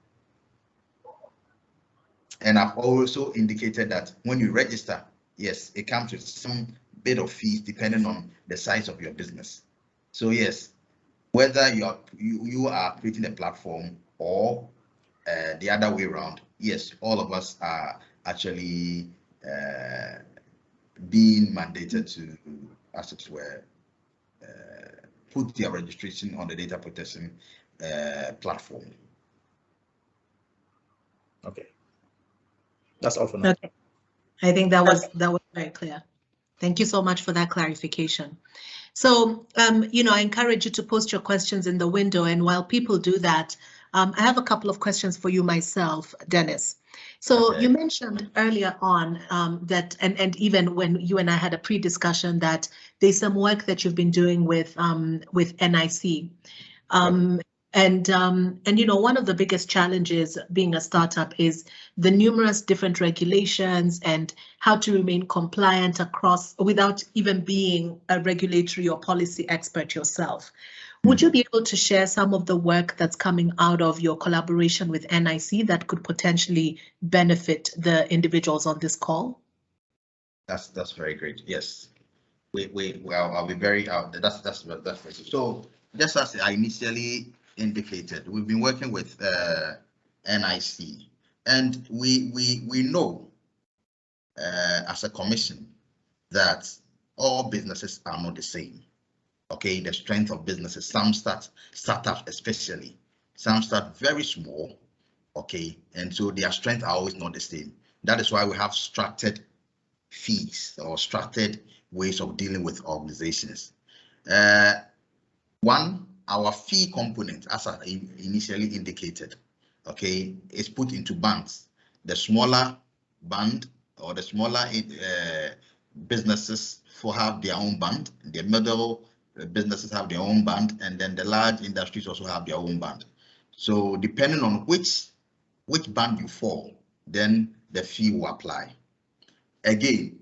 And I've also indicated that when you register, yes, it comes with some bit of fees depending on the size of your business. So yes, whether you are creating a platform or the other way around, yes, all of us are actually being mandated to, as it were, put their registration on the data protection platform. Okay, that's all for now. Okay, I think that was very clear. Thank you so much for that clarification. So, I encourage you to post your questions in the window, and while people do that, I have a couple of questions for you myself, Dennis. So you mentioned earlier on that, and even when you and I had a pre-discussion, that there's some work that you've been doing with NIC. And one of the biggest challenges being a startup is the numerous different regulations and how to remain compliant across without even being a regulatory or policy expert yourself. Would you be able to share some of the work that's coming out of your collaboration with NIC that could potentially benefit the individuals on this call? That's very great. Yes, well, I'll be very that's so. Just as I initially indicated, we've been working with NIC, and we know as a commission that all businesses are not the same. Okay, the strength of businesses, some startups especially, some start very small, okay, and so their strengths are always not the same. That is why we have structured fees or structured ways of dealing with organizations. One, our fee component, as I initially indicated, okay, is put into bands. The smaller band or the smaller businesses have their own band, the middle businesses have their own band, and then the large industries also have their own band. So depending on which band you fall, then the fee will apply. Again,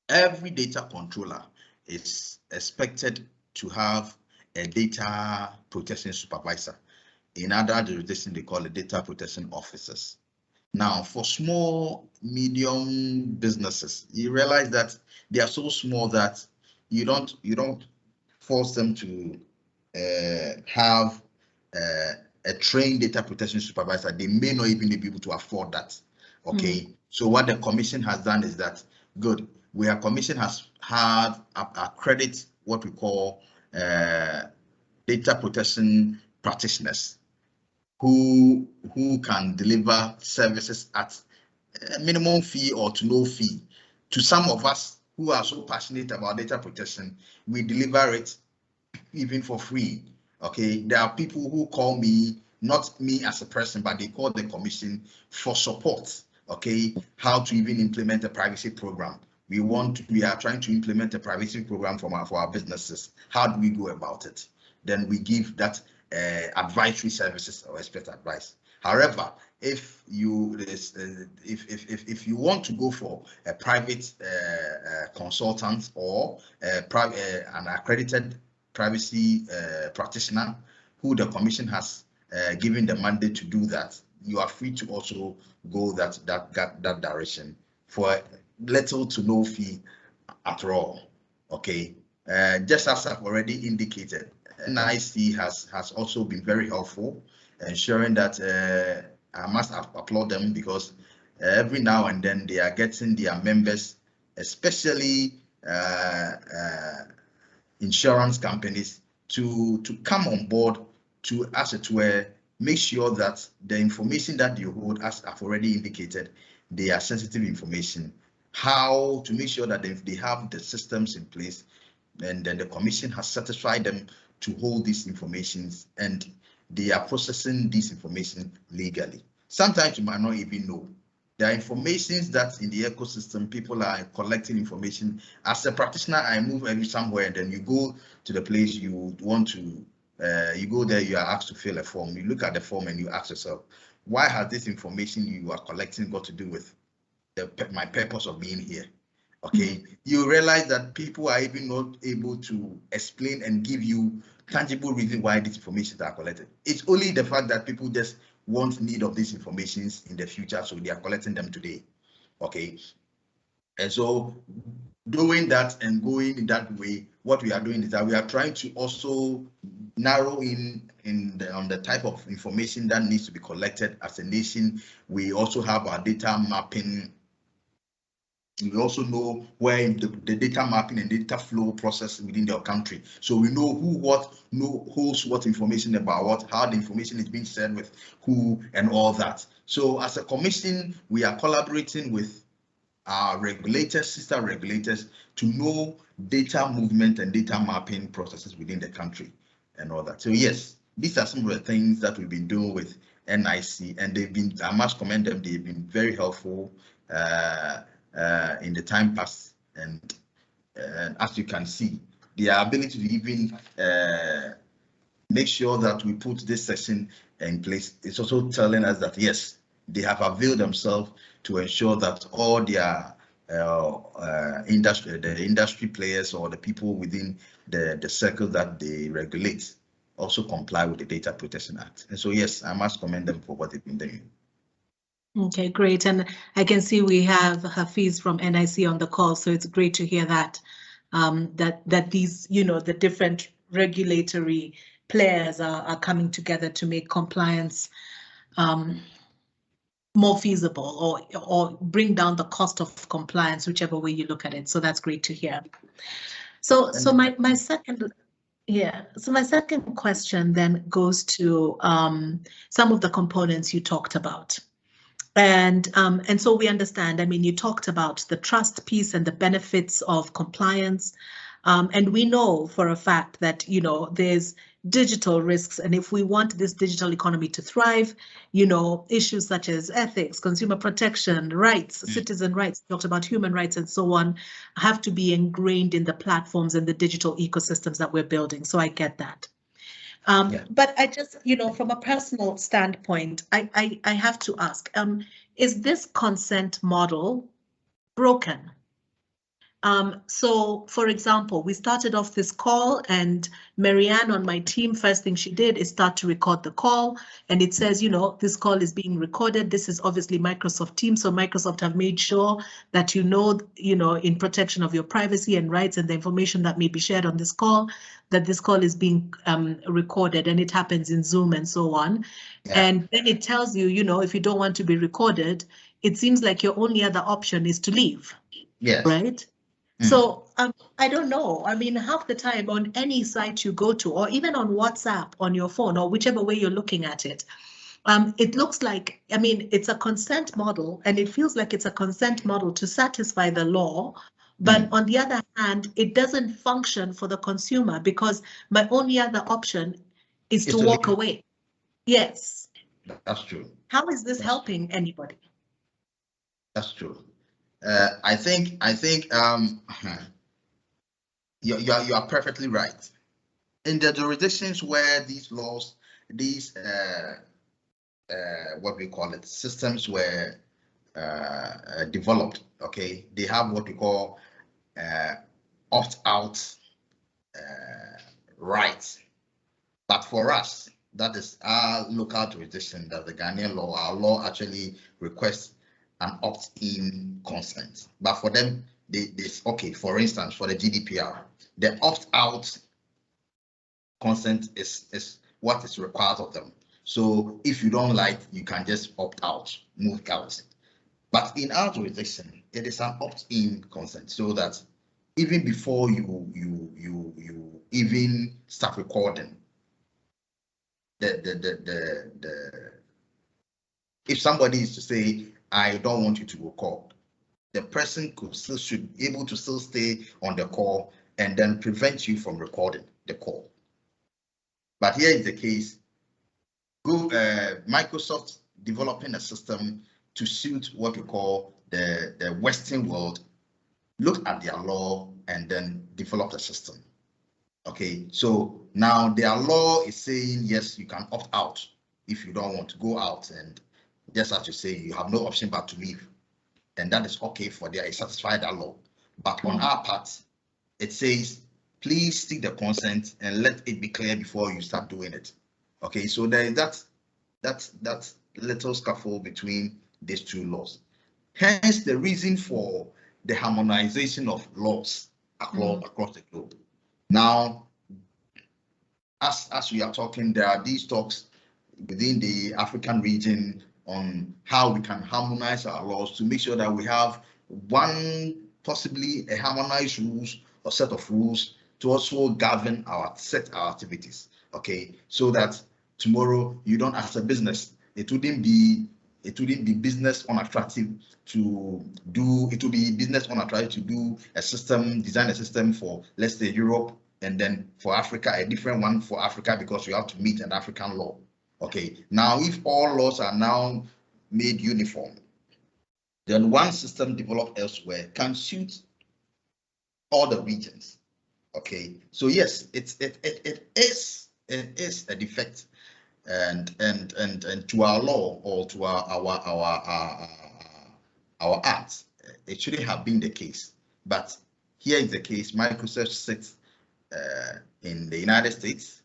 every data controller is expected to have a data protection supervisor. In other jurisdictions, they call it data protection officers. Now, for small, medium businesses, you realize that they are so small that you don't force them to have a trained data protection supervisor. They may not even be able to afford that. Okay, so what the commission has done is that good. Where commission has had accredit what we call data protection practitioners who can deliver services at a minimum fee or to no fee. To some of us who are so passionate about data protection, we deliver it even for free. Okay, there are people who call me, not me as a person, but they call the commission for support. Okay, how to even implement a privacy program. We are trying to implement a privacy program for our businesses. How do we go about it? Then we give that advisory services or expert advice. However, if you want to go for a private consultant or an accredited privacy practitioner who the commission has given the mandate to do that, you are free to also go that direction for little to no fee at all. Okay, just as I've already indicated, NIC has also been very helpful, ensuring that I must applaud them, because every now and then they are getting their members, especially insurance companies, to come on board to, as it were, make sure that the information that you hold, as I've already indicated, they are sensitive information. How to make sure that they have the systems in place, and then the commission has satisfied them to hold these informations, and they are processing this information legally. Sometimes you might not even know. There are informations that in the ecosystem, people are collecting information. As a practitioner, I move somewhere, and then you go to the place you want to, you go there, you are asked to fill a form. You look at the form and you ask yourself, why has this information you are collecting got to do with my purpose of being here? Okay, you realize that people are even not able to explain and give you tangible reason why these informations are collected. It's only the fact that people just want need of these informations in the future, so they are collecting them today. Okay, and so doing that and going in that way, what we are doing is that we are trying to also narrow on the type of information that needs to be collected as a nation. We also have our data mapping. We also know where the data mapping and data flow process within their country. So we know who holds what information about what, how the information is being shared with who, and all that. So as a commission, we are collaborating with our regulators, sister regulators, to know data movement and data mapping processes within the country and all that. So yes, these are some of the things that we've been doing with NIC, and they've been, I must commend them, they've been very helpful in the time past, and as you can see, their ability to even make sure that we put this session in place is also telling us that yes, they have availed themselves to ensure that all their industry players or the people within the circle that they regulate also comply with the Data Protection Act. And so yes, I must commend them for what they've been doing. Okay, great. And I can see we have Hafiz from NIC on the call, so it's great to hear that that these, the different regulatory players are coming together to make compliance more feasible, or bring down the cost of compliance, whichever way you look at it. So that's great to hear. So my second. Yeah, so my second question then goes to some of the components you talked about. And so we understand, I mean, you talked about the trust piece and the benefits of compliance. And we know for a fact that, you know, there's digital risks. And if we want this digital economy to thrive, you know, issues such as ethics, consumer protection, rights, citizen rights, talked about human rights and so on, have to be ingrained in the platforms and the digital ecosystems that we're building. So I get that. But I just, you know, from a personal standpoint, I have to ask, is this consent model broken? So, for example, we started off this call and Marianne on my team, first thing she did is start to record the call. And it says, you know, this call is being recorded. This is obviously Microsoft Teams. So Microsoft have made sure that you know, in protection of your privacy and rights and the information that may be shared on this call, that this call is being recorded, and it happens in Zoom and so on. Yeah. And then it tells you, you know, if you don't want to be recorded, it seems like your only other option is to leave. Yes. Right? So I don't know. I mean, half the time on any site you go to, or even on WhatsApp on your phone, or whichever way you're looking at it, it looks like, I mean, it's a consent model, and it feels like it's a consent model to satisfy the law. But on the other hand, it doesn't function for the consumer, because my only other option is to walk away. Yes. That's true. How is this helping anybody? That's true. I think you are perfectly right. In the jurisdictions where these laws, these what we call it, systems were developed, okay, they have what we call opt-out rights. But for us, that is our local jurisdiction, that the Ghanaian law, our law actually requests an opt-in consent. But for them, this okay, for instance, for the GDPR, the opt-out consent is what is required of them. So if you don't like, you can just opt out, move out. But in our jurisdiction, it is an opt-in consent, so that even before you even start recording, if somebody is to say, I don't want you to record, the person should be able to still stay on the call and then prevent you from recording the call. But here is the case. Microsoft developing a system to suit what we call the Western world, look at their law and then develop the system. Okay, so now their law is saying, yes, you can opt out if you don't want to go out, and just as you say, you have no option but to leave. And that is okay for them, it satisfies that law. But on our part, it says, please seek the consent and let it be clear before you start doing it. Okay, so there is that little scuffle between these two laws. Hence the reason for the harmonization of laws across the globe. Now, as we are talking, there are these talks within the African region on how we can harmonize our laws to make sure that we have possibly a harmonized rules or set of rules to also govern our activities. Okay, so that tomorrow you don't, as a business, it wouldn't be business unattractive to do. It would be business unattractive to do a system, design a system for, let's say, Europe, and then for Africa, a different one for Africa, because you have to meet an African law. Okay, now if all laws are now made uniform, then one system developed elsewhere can suit all the regions. Okay, so yes, it is a defect, and to our law or to our acts, it shouldn't have been the case. But here is the case. Microsoft sits in the United States,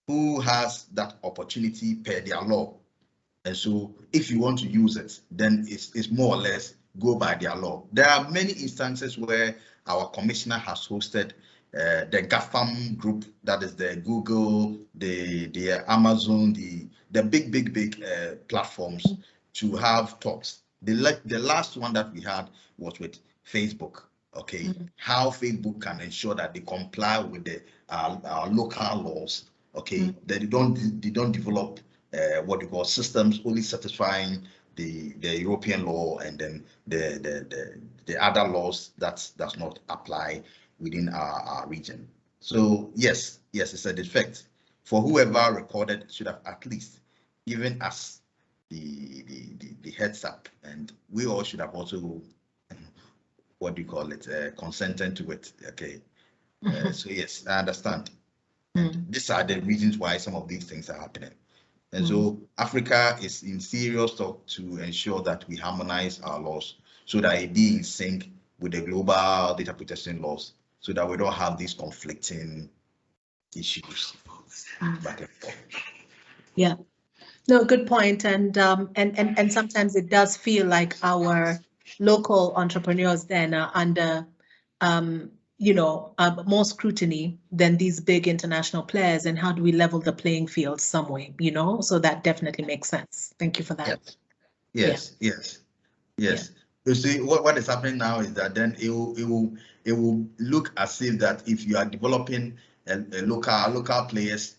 who has that opportunity per their law. And so if you want to use it, then it's more or less go by their law. There are many instances where our commissioner has hosted the GAFAM group, that is the Google, the Amazon, the big platforms, to have talks. The last one that we had was with Facebook. Okay, how Facebook can ensure that they comply with our local laws. Okay, that they don't develop what we call systems only satisfying the European law and then the other laws that does not apply within our region. So yes, it's a defect. For whoever recorded should have at least given us the heads up, and we all should have also, what do you call it, consented to it. Okay. So yes, I understand. And these are the reasons why some of these things are happening. And so Africa is in serious talk to ensure that we harmonize our laws so that it be in sync with the global data protection laws, so that we don't have these conflicting issues back and forth. Yeah, no, good point. And sometimes it does feel like our local entrepreneurs then are under more scrutiny than these big international players, and how do we level the playing field some way, so that definitely makes sense. Thank you for that. Yes. You see, what is happening now is that then it will look as if that if you are developing a local players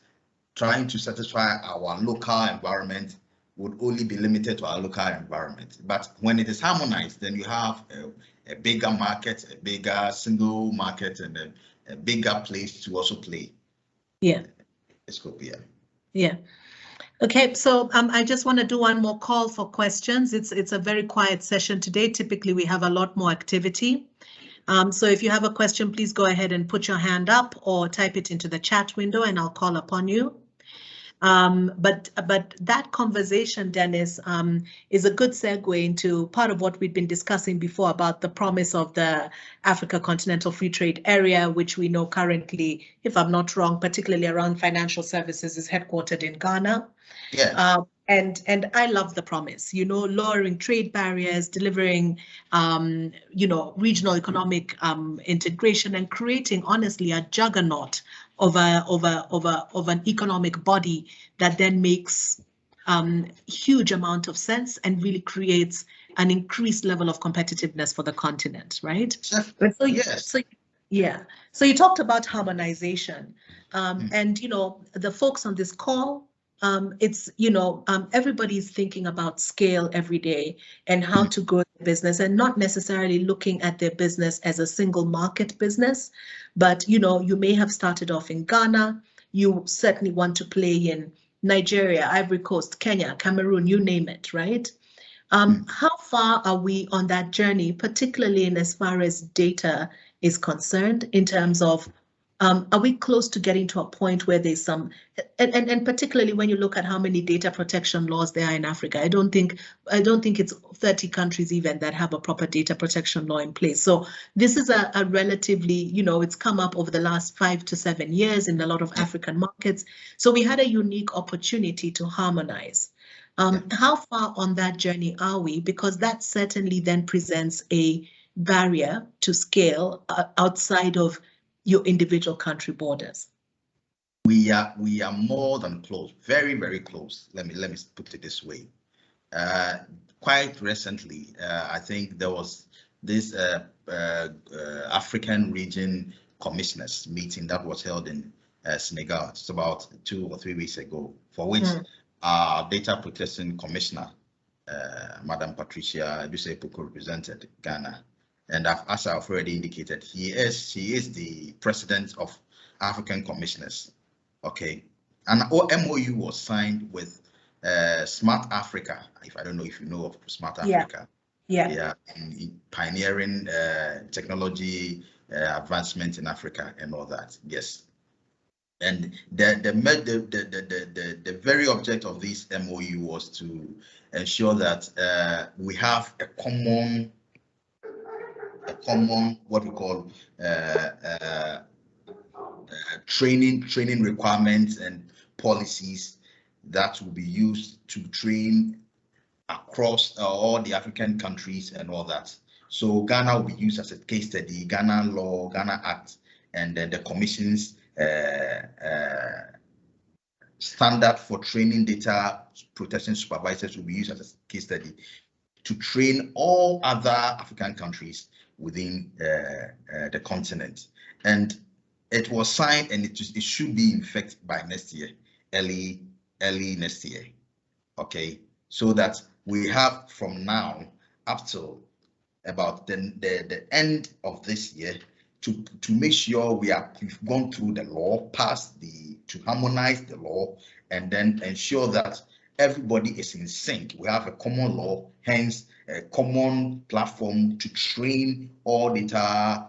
trying to satisfy our local environment would only be limited to our local environment. But when it is harmonized, then you have a bigger market, a bigger single market, and a bigger place to also play. Yeah. Escopia. Yeah. Okay, so I just want to do one more call for questions. It's a very quiet session today. Typically, we have a lot more activity. So if you have a question, please go ahead and put your hand up or type it into the chat window and I'll call upon you. But that conversation, Dennis, is a good segue into part of what we've been discussing before about the promise of the Africa Continental Free Trade Area, which we know currently, if I'm not wrong, particularly around financial services, is headquartered in Ghana. Yeah. And I love the promise, lowering trade barriers, delivering, regional economic integration, and creating, honestly, a juggernaut of an economic body that then makes huge amount of sense and really creates an increased level of competitiveness for the continent, right? So yes. So you talked about harmonization, and the folks on this call. It's, everybody's thinking about scale every day and how to grow their business, and not necessarily looking at their business as a single market business. But, you may have started off in Ghana. You certainly want to play in Nigeria, Ivory Coast, Kenya, Cameroon, you name it, right? How far are we on that journey, particularly in as far as data is concerned, in terms of are we close to getting to a point where there's some, and particularly when you look at how many data protection laws there are in Africa, I don't think it's 30 countries even that have a proper data protection law in place. So this is a relatively, it's come up over the last 5 to 7 years in a lot of African markets. So we had a unique opportunity to harmonize. How far on that journey are we? Because that certainly then presents a barrier to scale outside of your individual country borders. We are more than close, very, very close. Let me put it this way. Quite recently, I think there was this African region commissioners meeting that was held in Senegal. It's about 2 or 3 weeks ago, for which our data protection commissioner, Madam Patricia Edusei-Poku, represented Ghana. And as I've already indicated, she is the president of African commissioners. Okay, an MOU was signed with Smart Africa. I don't know if you know of Smart Africa. Yeah, in pioneering technology advancement in Africa and all that. Yes, and the very object of this MOU was to ensure that we have a common what we call training requirements and policies that will be used to train across all the African countries and all that. So Ghana will be used as a case study, Ghana law, Ghana Act, and then the Commission's standard for training data protection supervisors will be used as a case study to train all other African countries within the continent. And it was signed, and it should be in effect by next year, early next year. Okay, so that we have from now up till about the end of this year to make sure we've gone through the law, to harmonize the law, and then ensure that everybody is in sync. We have a common law, hence a common platform to train all data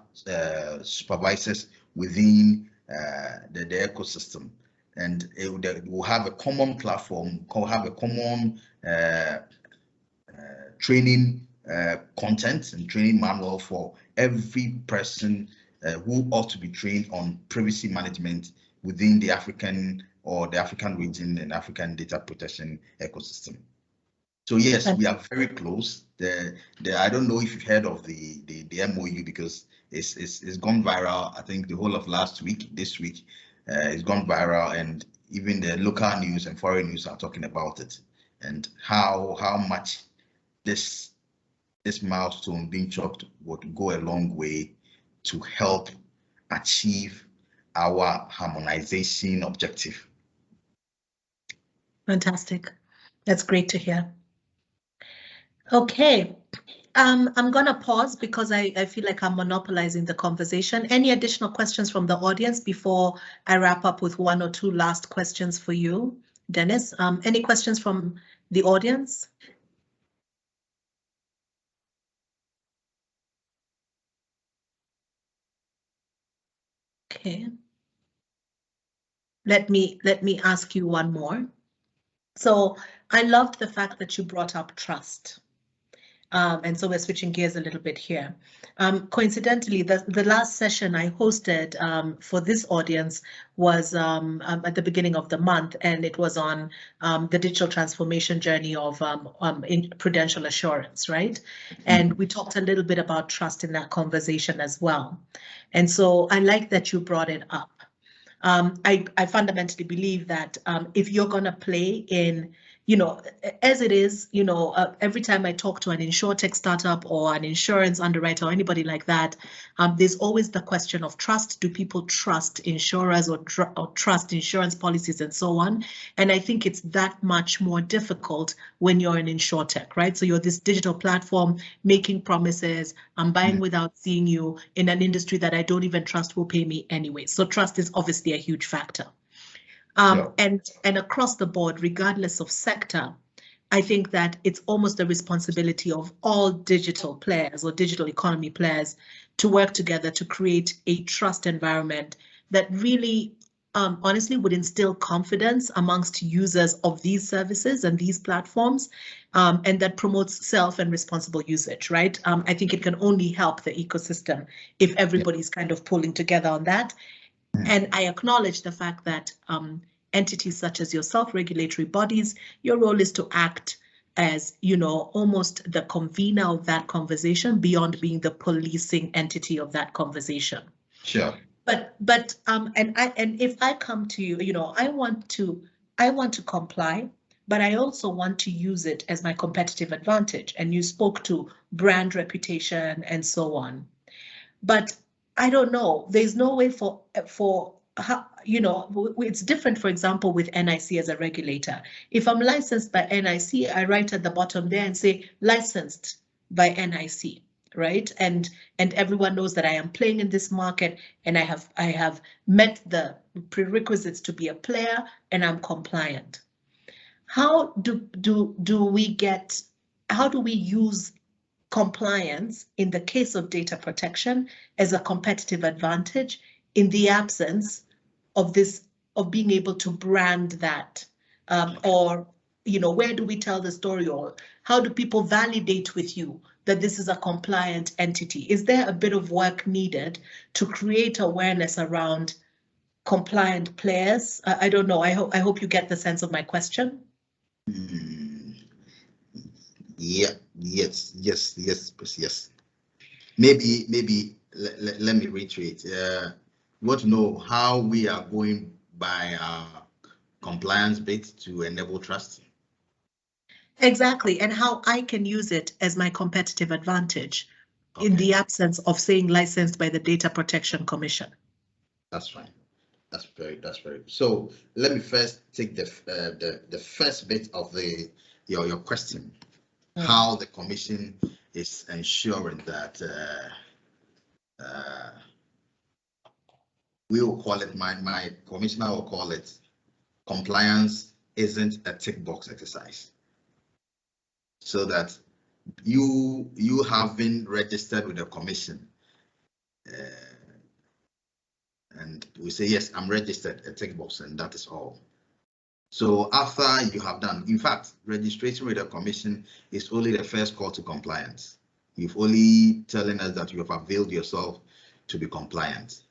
supervisors within the ecosystem. And we'll have a common platform, have a common training content and training manual for every person who ought to be trained on privacy management within the African region and African data protection ecosystem. So yes, we are very close. I don't know if you've heard of the MOU, because it's gone viral. I think the whole of last week, this week, it's gone viral, and even the local news and foreign news are talking about it, and how much this milestone being chalked would go a long way to help achieve our harmonization objective. Fantastic. That's great to hear. Okay. I'm going to pause because I feel like I'm monopolizing the conversation. Any additional questions from the audience before I wrap up with one or two last questions for you, Dennis? Any questions from the audience? Okay. Let me ask you one more. So I loved the fact that you brought up trust. And so we're switching gears a little bit here. Coincidentally, the last session I hosted for this audience was at the beginning of the month, and it was on the digital transformation journey of in prudential assurance, right? And we talked a little bit about trust in that conversation as well. And so I like that you brought it up. I fundamentally believe that if you're going to play in, as it is, every time I talk to an insurtech startup or an insurance underwriter or anybody like that, there's always the question of trust. Do people trust insurers or trust insurance policies and so on? And I think it's that much more difficult when you're an insurtech, right? So you're this digital platform making promises. I'm buying without seeing you in an industry that I don't even trust will pay me anyway. So trust is obviously a huge factor. And across the board, regardless of sector, I think that it's almost the responsibility of all digital players or digital economy players to work together to create a trust environment that really, honestly, would instill confidence amongst users of these services and these platforms, and that promotes self and responsible usage, right? I think it can only help the ecosystem if everybody's kind of pulling together on that. And I acknowledge the fact that entities such as yourself, regulatory bodies, your role is to act as, almost the convener of that conversation beyond being the policing entity of that conversation. Sure. But and if I come to you, I want to comply, but I also want to use it as my competitive advantage. And you spoke to brand reputation and so on. But I don't know. There's no way for it's different, for example, with NIC as a regulator. If I'm licensed by NIC, I write at the bottom there and say licensed by NIC, right? And everyone knows that I am playing in this market and I have met the prerequisites to be a player and I'm compliant. How do we use compliance in the case of data protection as a competitive advantage in the absence of being able to brand that, or where do we tell the story, or how do people validate with you that this is a compliant entity? Is there a bit of work needed to create awareness around compliant players? I don't know. I hope you get the sense of my question. Yeah. Yes. Maybe let me reiterate. We want to know how we are going by our compliance bit to enable trust. Exactly, and how I can use it as my competitive advantage in the absence of saying licensed by the Data Protection Commission. That's fine. That's very. So let me first take the first bit of your question. how the commission is ensuring that we will call it, my commissioner will call it, compliance isn't a tick box exercise. So that you have been registered with the commission, and we say, yes, I'm registered, a tick box, and that is all. So after you have done, in fact, registration with the commission is only the first call to compliance. You've only telling us that you have availed yourself to be compliant.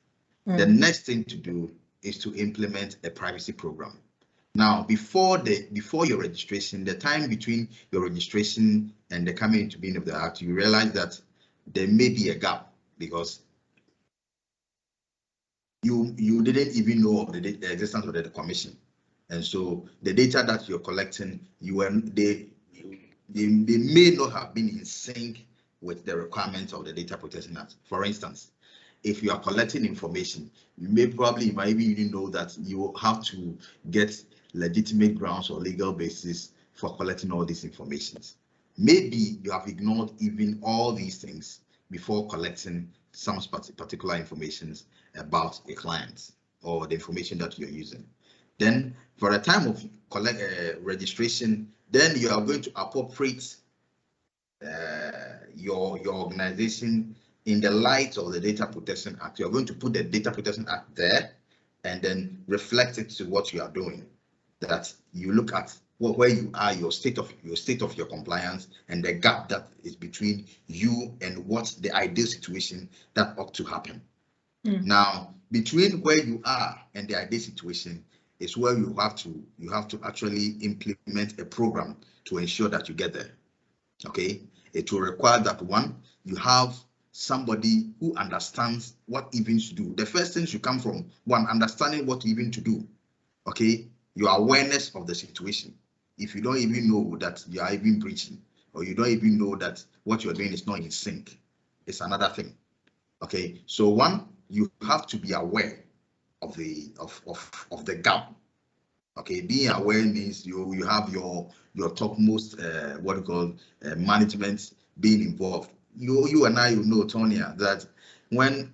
The next thing to do is to implement a privacy program. Now, before your registration, the time between your registration and the coming into being of the act, you realize that there may be a gap because you didn't even know of the existence of the commission, and so the data that you're collecting, they may not have been in sync with the requirements of the Data Protection Act. For instance, if you are collecting information, you might even know that you have to get legitimate grounds or legal basis for collecting all these informations. Maybe you have ignored even all these things before collecting some particular information about a client or the information that you're using. Then for the time of registration, then you are going to appropriate your organization in the light of the Data Protection Act. You're going to put the Data Protection Act there and then reflect it to what you are doing. That you look at where you are, your state of your compliance, and the gap that is between you and what the ideal situation that ought to happen. Now, between where you are and the ideal situation is where you have to actually implement a program to ensure that you get there. Okay, it will require that one, you have somebody who understands what even to do. The first thing should come from one, understanding what even to do. Okay, your awareness of the situation. If you don't even know that you are even breaching, or you don't even know that what you're doing is not in sync, it's another thing. Okay, so one, you have to be aware of the gap. Okay, being aware means you have your topmost management being involved. You and I, know, Tonya, that when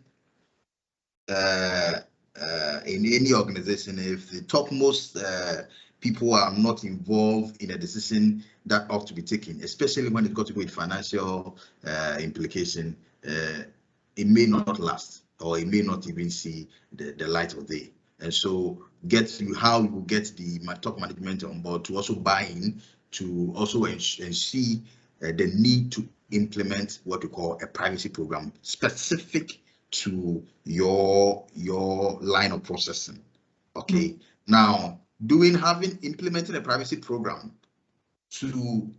in any organization, if the topmost people are not involved in a decision that ought to be taken, especially when it's got to do with financial implication, it may not last, or it may not even see the light of day. And so how you get the top management on board to also buy in, to also see the need to implement what we call a privacy program specific to your line of processing. Okay, now implementing a privacy program to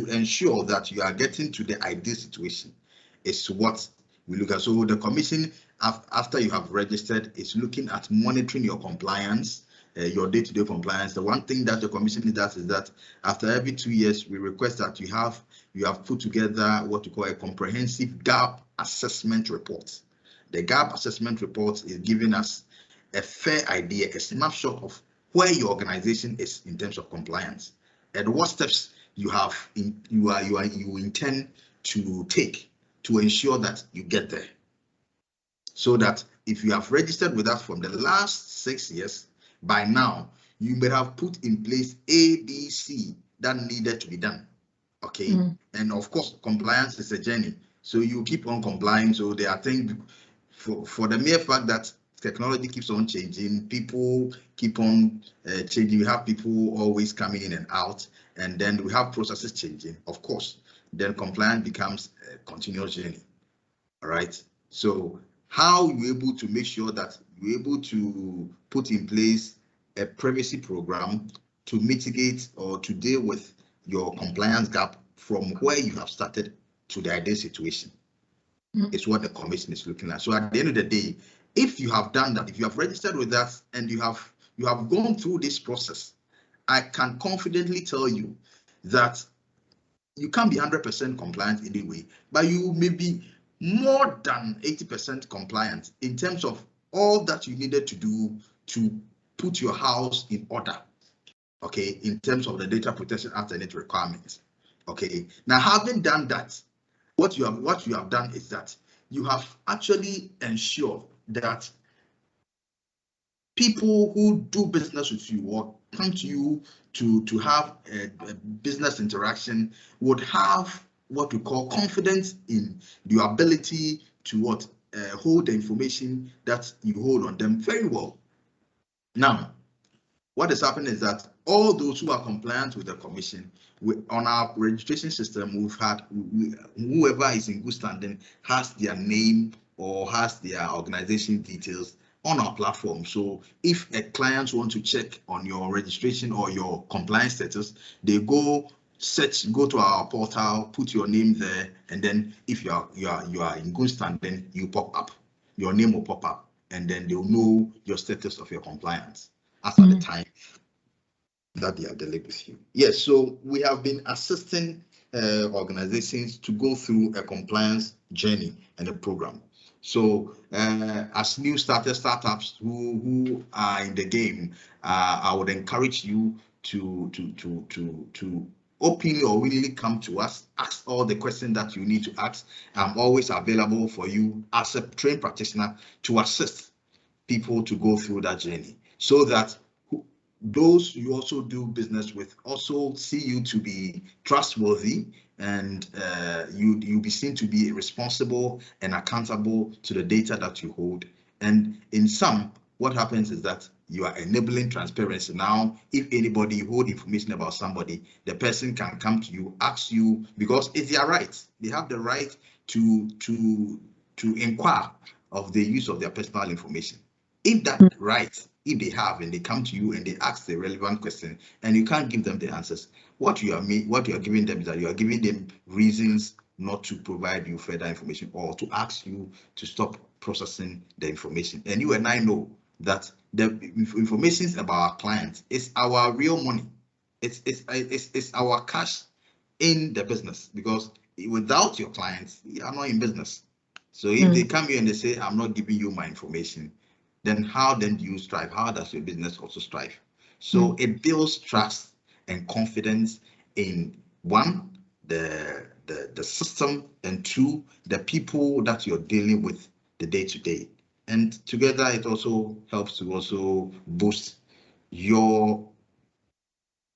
ensure that you are getting to the ideal situation is what we look at. So the commission, after you have registered, is looking at monitoring your compliance, your day-to-day compliance. The one thing that the commission does is that after every 2 years, we request that you have put together what we call a comprehensive gap assessment report. The gap assessment report is giving us a fair idea, a snapshot of where your organization is in terms of compliance and what steps you intend to take to ensure that you get there. So that if you have registered with us from the last 6 years, by now you may have put in place A, B, C that needed to be done. Okay, and of course compliance is a journey, so you keep on complying. So there are things for the mere fact that technology keeps on changing, people keep on changing. We have people always coming in and out, and then we have processes changing. Of course, then compliance becomes a continuous journey. All right. So how are you able to make sure that you're able to put in place a privacy program to mitigate or to deal with your compliance gap from where you have started to the ideal situation? Is what the commission is looking at. So at the end of the day, if you have done that, if you have registered with us and you have gone through this process, I can confidently tell you that you can't be 100% compliant anyway, but you may be more than 80% compliant in terms of all that you needed to do to put your house in order. Okay, in terms of the Data Protection Act and its requirements. Okay. Now, having done that, what you have done is that you have actually ensured that people who do business with you or come to you to have a business interaction would have what we call confidence in your ability to hold the information that you hold on them very well. Now, what is happening is that all those who are compliant with the commission, on our registration system, we've had whoever is in good standing has their name or has their organization details on our platform. So if a client wants to check on your registration or your compliance status, they go to our portal, put your name there, and then if you are in good standing, you pop up, your name will pop up, and then they'll know your status of your compliance as at the time that they are dealing with you. Yes, so we have been assisting organizations to go through a compliance journey and a program. So as new startups who are in the game, I would encourage you to openly or willingly come to us, ask all the questions that you need to ask. I'm always available for you as a trained practitioner to assist people to go through that journey, so that those you also do business with also see you to be trustworthy, and you be seen to be responsible and accountable to the data that you hold. And in sum, what happens is that you are enabling transparency. Now, if anybody hold information about somebody, the person can come to you, ask you, because it's their right. They have the right to inquire of the use of their personal information. If that right, if they have, and they come to you and they ask the relevant question, and you can't give them the answers, what you are giving them is that you are giving them reasons not to provide you further information or to ask you to stop processing the information. And you and I know that the information about our clients is our real money. It's our cash in the business, because without your clients, you are not in business. So if they come here and they say, I'm not giving you my information, then how then do you strive? How does your business also strive? So it builds trust and confidence in, one, the system, and two, the people that you're dealing with the day-to-day. And together it also helps to also boost your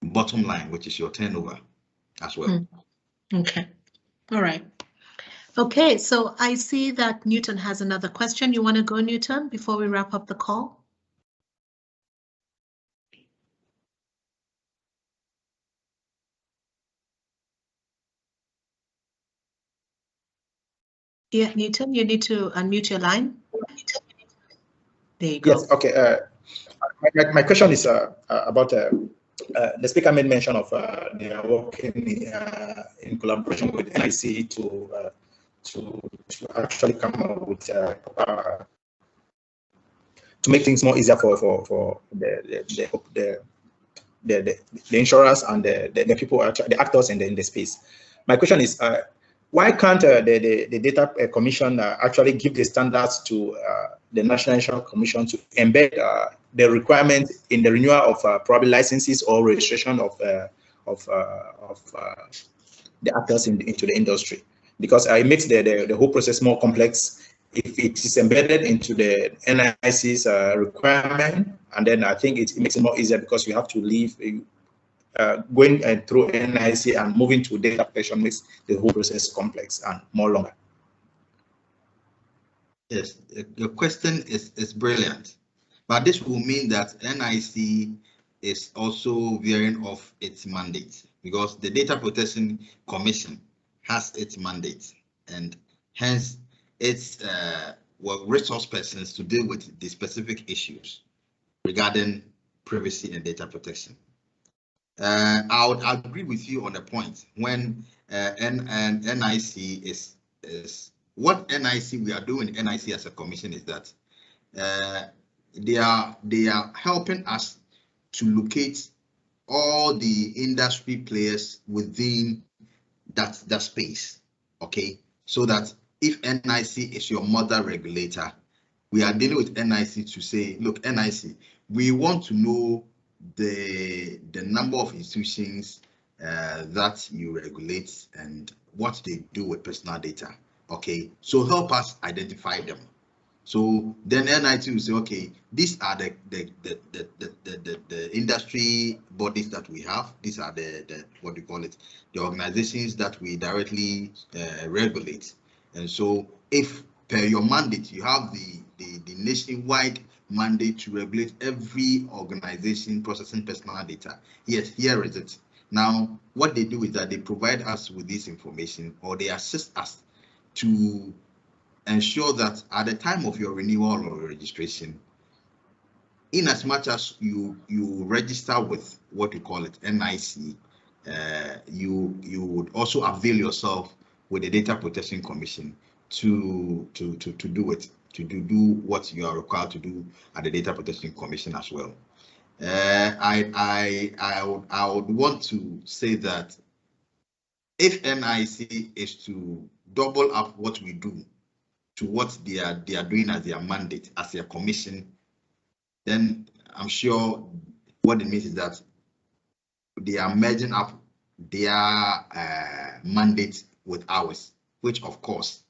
bottom line, which is your turnover as well. Okay. All right. Okay, so I see that Newton has another question. You want to go, Newton, before we wrap up the call? Yeah, Newton, you need to unmute your line. There you go. Yes, okay. My question is about the speaker made mention of they are working in collaboration with NIC to actually come up with to make things more easier for the insurers and the people, the actors in the space. My question is, why can't the Data Commission actually give the standards to the National Insurance Commission to embed the requirement in the renewal of probably licenses or registration of the actors into the industry? Because it makes the whole process more complex if it is embedded into the NIC's requirement, and then I think it makes it more easier, because you have to leave going through NIC and moving to data protection makes the whole process complex and more longer. Yes, your question is brilliant, but this will mean that NIC is also veering off its mandate, because the Data Protection Commission has its mandate, and hence its resource persons to deal with the specific issues regarding privacy and data protection. I would agree with you on the point when NIC is what NIC we are doing. NIC as a commission is that they are helping us to locate all the industry players within that space. Okay, so that if NIC is your mother regulator, we are dealing with NIC to say, look, NIC, we want to know the number of institutions that you regulate and what they do with personal data. Okay, so help us identify them. So then NIT will say, okay, these are the industry bodies that we have. These are the what do you call it, the organizations that we directly regulate. And so if per your mandate, you have the nationwide mandate to regulate every organization processing personal data. Yes, here is it. Now, what they do is that they provide us with this information, or they assist us to ensure that at the time of your renewal or registration, in as much as you register with what we call it NIC, you would also avail yourself with the Data Protection Commission to do it, to do what you are required to do at the Data Protection Commission as well. I would want to say that if NIC is to double up what we do to what they are doing as their mandate, as their commission, then I'm sure what it means is that they are merging up their mandate with ours, which of course,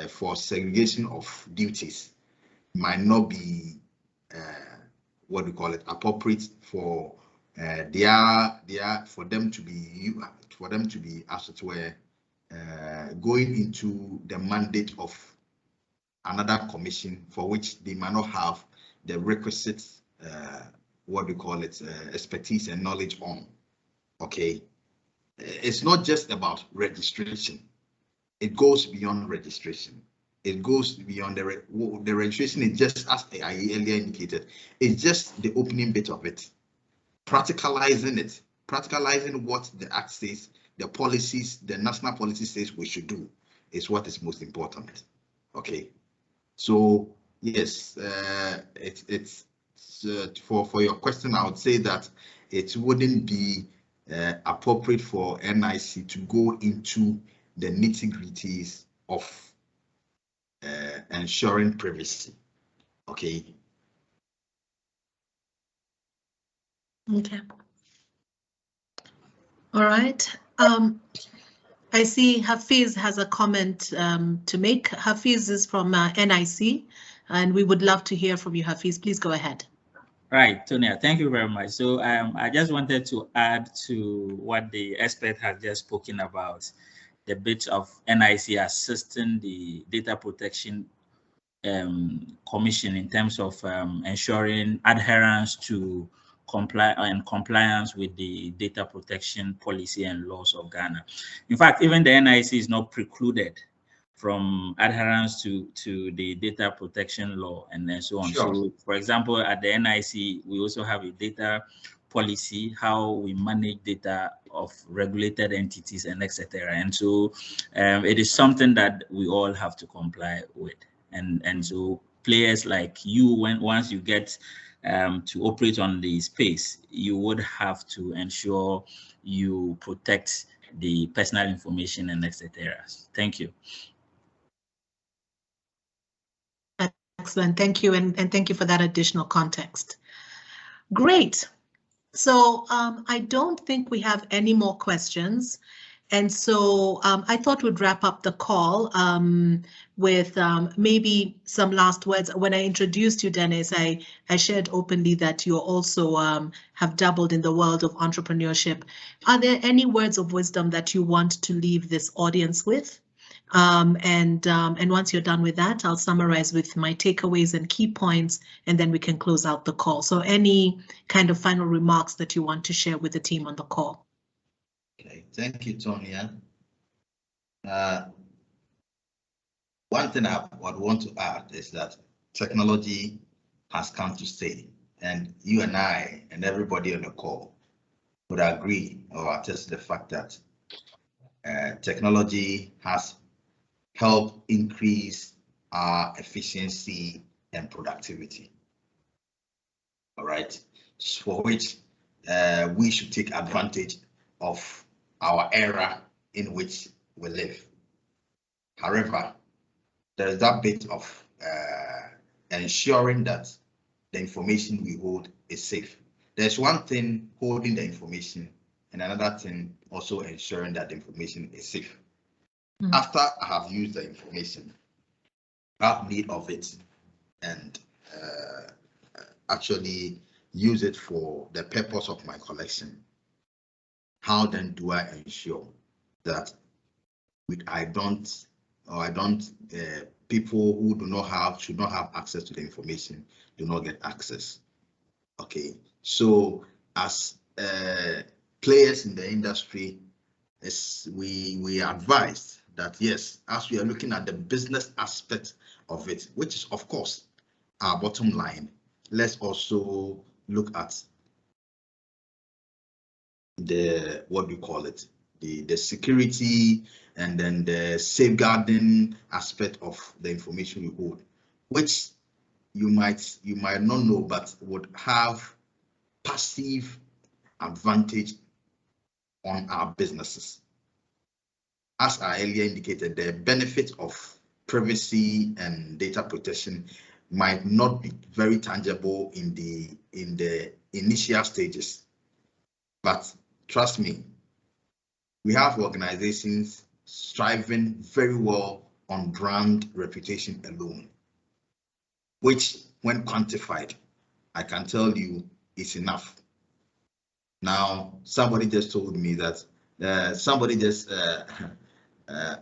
for segregation of duties, might not be what we call it, appropriate for for them to be as it were going into the mandate of another commission for which they might not have the requisite what we call it, expertise and knowledge on. Okay, it's not just about registration. It goes beyond registration. It goes beyond the registration. Is just, as I earlier indicated, it's just the opening bit of it. Practicalizing it, practicalizing what the Act says, the policies, the national policy says we should do, is what is most important. Okay, so yes, it's for your question, I would say that it wouldn't be appropriate for NIC to go into the nitty-gritties of ensuring privacy. Okay. Okay. All right. I see Hafiz has a comment to make. Hafiz is from NIC, and we would love to hear from you, Hafiz. Please go ahead. Right, Tonia, thank you very much. So I just wanted to add to what the expert has just spoken about, the bit of NIC assisting the Data Protection Commission in terms of ensuring adherence to compliance with the data protection policy and laws of Ghana. In fact, even the NIC is not precluded from adherence to the data protection law and so on. Sure. So, for example, at the NIC, we also have a data policy, how we manage data of regulated entities and etc. And so it is something that we all have to comply with. And so players like you, once you get to operate on the space, you would have to ensure you protect the personal information and etc. Thank you. Excellent, thank you, and thank you for that additional context. Great. So I don't think we have any more questions. And so I thought we'd wrap up the call with maybe some last words. When I introduced you, Dennis, I shared openly that you also have dabbled in the world of entrepreneurship. Are there any words of wisdom that you want to leave this audience with? And once you're done with that, I'll summarize with my takeaways and key points, and then we can close out the call. So any kind of final remarks that you want to share with the team on the call? Okay, thank you, Tonia. One thing I would want to add is that technology has come to stay, and you and I and everybody on the call would agree or attest to the fact that technology has helped increase our efficiency and productivity. All right, for which we should take advantage of our era in which we live. However, there is that bit of ensuring that the information we hold is safe. There's one thing holding the information, and another thing, also ensuring that the information is safe. Mm. After I have used the information, I have need of it, and actually use it for the purpose of my collection. How then do I ensure that people who should not have access to the information do not get access? Okay, so as players in the industry, we advised that yes, as we are looking at the business aspect of it, which is of course our bottom line, let's also look at the the security and then the safeguarding aspect of the information you hold, which you might not know, but would have passive advantage on our businesses. As I earlier indicated, the benefits of privacy and data protection might not be very tangible in the initial stages, but trust me, we have organizations striving very well on brand reputation alone, which when quantified, I can tell you is enough. Now, somebody just told me that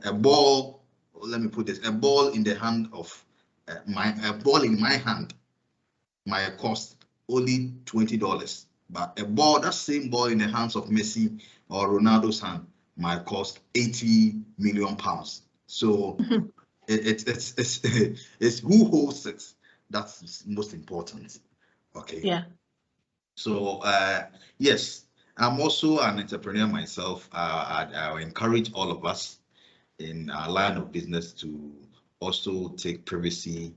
a ball, let me put this, a ball in the hand of a ball in my hand might cost only $20, but a ball, that same ball in the hands of Messi or Ronaldo's hand might cost 80 million pounds. So it's who holds it that's most important. Okay. Yeah. So yes, I'm also an entrepreneur myself. I encourage all of us in our line of business to also take privacy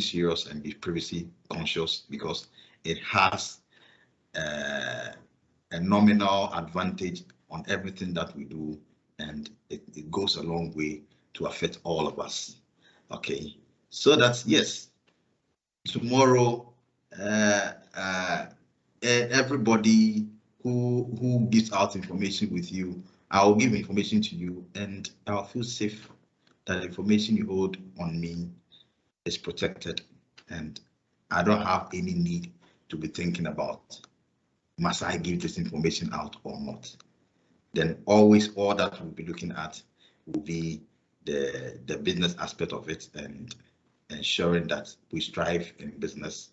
serious and be privacy conscious, because it has a nominal advantage on everything that we do, and it goes a long way to affect all of us. Okay, so that's yes. Tomorrow, everybody who gives out information with you, I'll give information to you, and I'll feel safe that the information you hold on me is protected, and I don't have any need to be thinking about, must I give this information out or not? Then always all that we'll be looking at will be the business aspect of it, and ensuring that we strive in business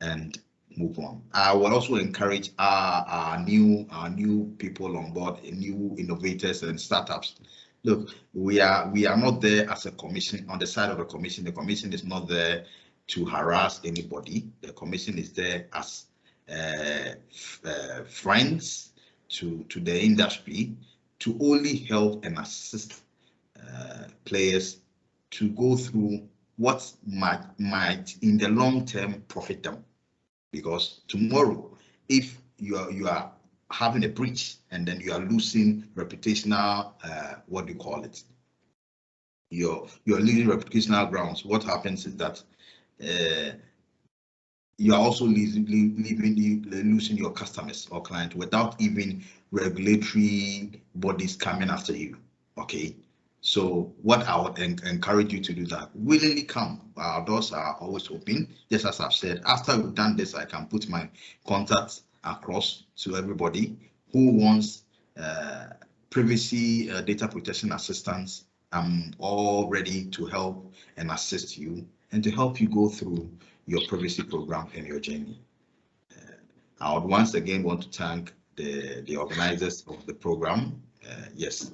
and move on. I will also encourage our new people on board, new innovators and startups. Look, we are not there as a commission. On the side of the commission is not there to harass anybody. The commission is there as friends to the industry, to only help and assist players to go through what might in the long term profit them. Because tomorrow, if you are having a breach and then you are losing reputational, what do you call it? You're losing reputational grounds. What happens is that you are also losing your customers or clients without even regulatory bodies coming after you. Okay. So what I would encourage you to do, that willingly come. Our doors are always open. Just as I've said, after we've done this, I can put my contacts across to everybody who wants privacy, data protection assistance. I'm all ready to help and assist you and to help you go through your privacy program and your journey. I would once again want to thank the organizers of the program. Yes,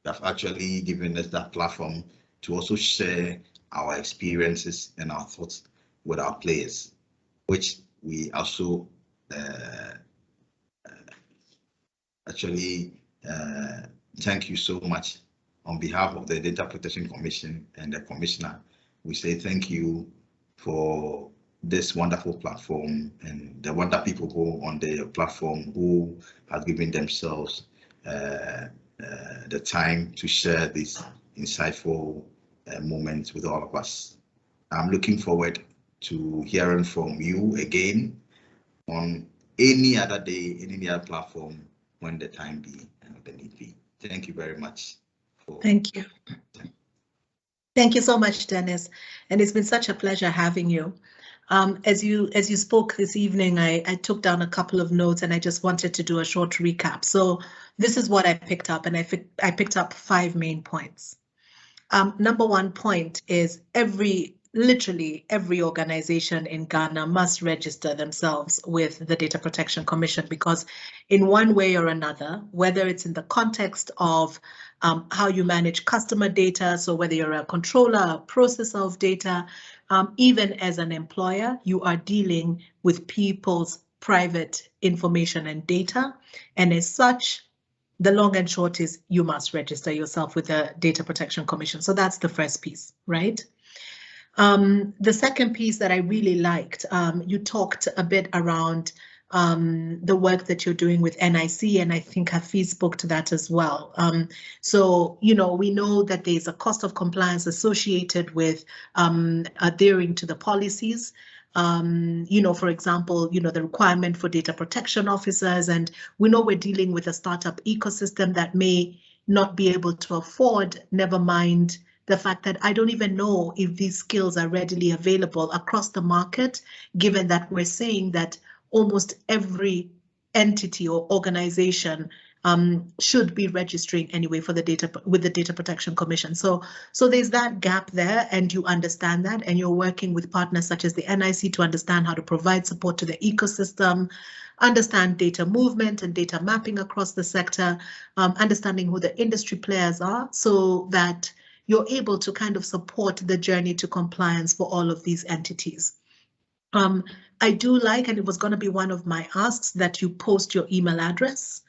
have actually given us that platform to also share our experiences and our thoughts with our players, which we also actually thank you so much on behalf of the Data Protection Commission and the Commissioner. We say thank you for this wonderful platform and the wonderful people who on the platform who have given themselves the time to share these insightful moments with all of us. I'm looking forward to hearing from you again on any other day, in any other platform, when the time be and the need be. Thank you very much. Thank you. Thank you so much, Dennis. And it's been such a pleasure having you. As you spoke this evening, I took down a couple of notes and I just wanted to do a short recap. So this is what I picked up, and I picked up 5 main points. Number 1 point is literally every organization in Ghana must register themselves with the Data Protection Commission, because in one way or another, whether it's in the context of how you manage customer data, so whether you're a controller, a processor of data, even as an employer, you are dealing with people's private information and data. And as such, the long and short is you must register yourself with the Data Protection Commission. So that's the first piece, right? The second piece that I really liked, you talked a bit around the work that you're doing with NIC, and I think Hafiz spoke to that as well. So, you know, we know that there's a cost of compliance associated with adhering to the policies. You know, for example, you know, the requirement for data protection officers, and we know we're dealing with a startup ecosystem that may not be able to afford, never mind the fact that I don't even know if these skills are readily available across the market, given that we're saying that almost every entity or organization should be registering anyway for the data with the Data Protection Commission. So there's that gap there, and you understand that, and you're working with partners such as the NIC to understand how to provide support to the ecosystem, understand data movement and data mapping across the sector, understanding who the industry players are, so that you're able to kind of support the journey to compliance for all of these entities. I do like, and it was going to be one of my asks, that you post your email address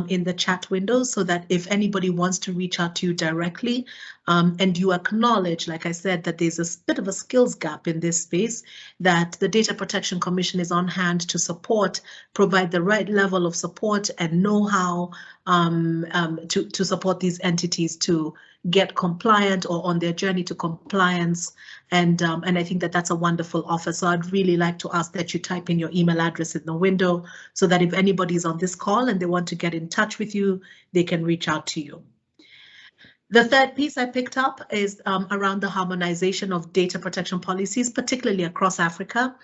in the chat window, so that if anybody wants to reach out to you directly, and you acknowledge, like I said, that there's a bit of a skills gap in this space, that the Data Protection Commission is on hand to support, provide the right level of support and know-how to support these entities to get compliant or on their journey to compliance. And I think that that's a wonderful offer. So I'd really like to ask that you type in your email address in the window, so that if anybody's on this call and they want to get in touch with you, they can reach out to you. The third piece I picked up is around the harmonization of data protection policies, particularly across Africa.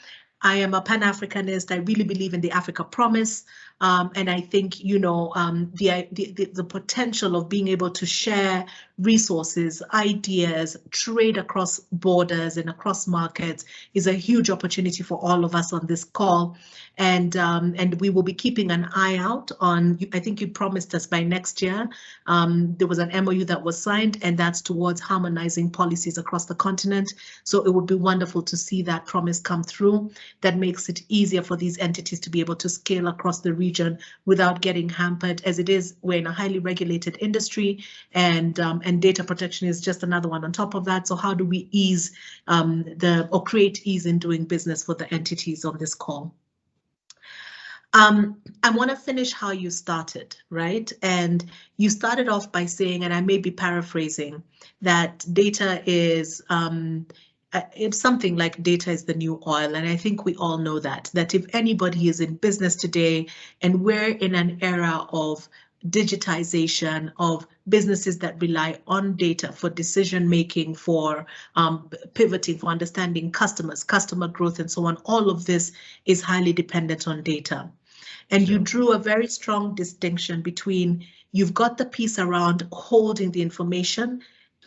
I am a Pan-Africanist. I really believe in the Africa Promise. And I think, you know, the potential of being able to share resources, ideas, trade across borders and across markets is a huge opportunity for all of us on this call. And we will be keeping an eye out on, I think you promised us by next year, there was an MOU that was signed, and that's towards harmonizing policies across the continent. So it would be wonderful to see that promise come through. That makes it easier for these entities to be able to scale across the region without getting hampered. As it is, we're in a highly regulated industry, and data protection is just another one on top of that. So how do we ease or create ease in doing business for the entities on this call? I want to finish how you started, right? And you started off by saying, and I may be paraphrasing, that data is it's something like data is the new oil. And I think we all know that if anybody is in business today, and we're in an era of digitization, of businesses that rely on data for decision making, for pivoting, for understanding customers, customer growth, and so on, all of this is highly dependent on data. And you drew a very strong distinction between, you've got the piece around holding the information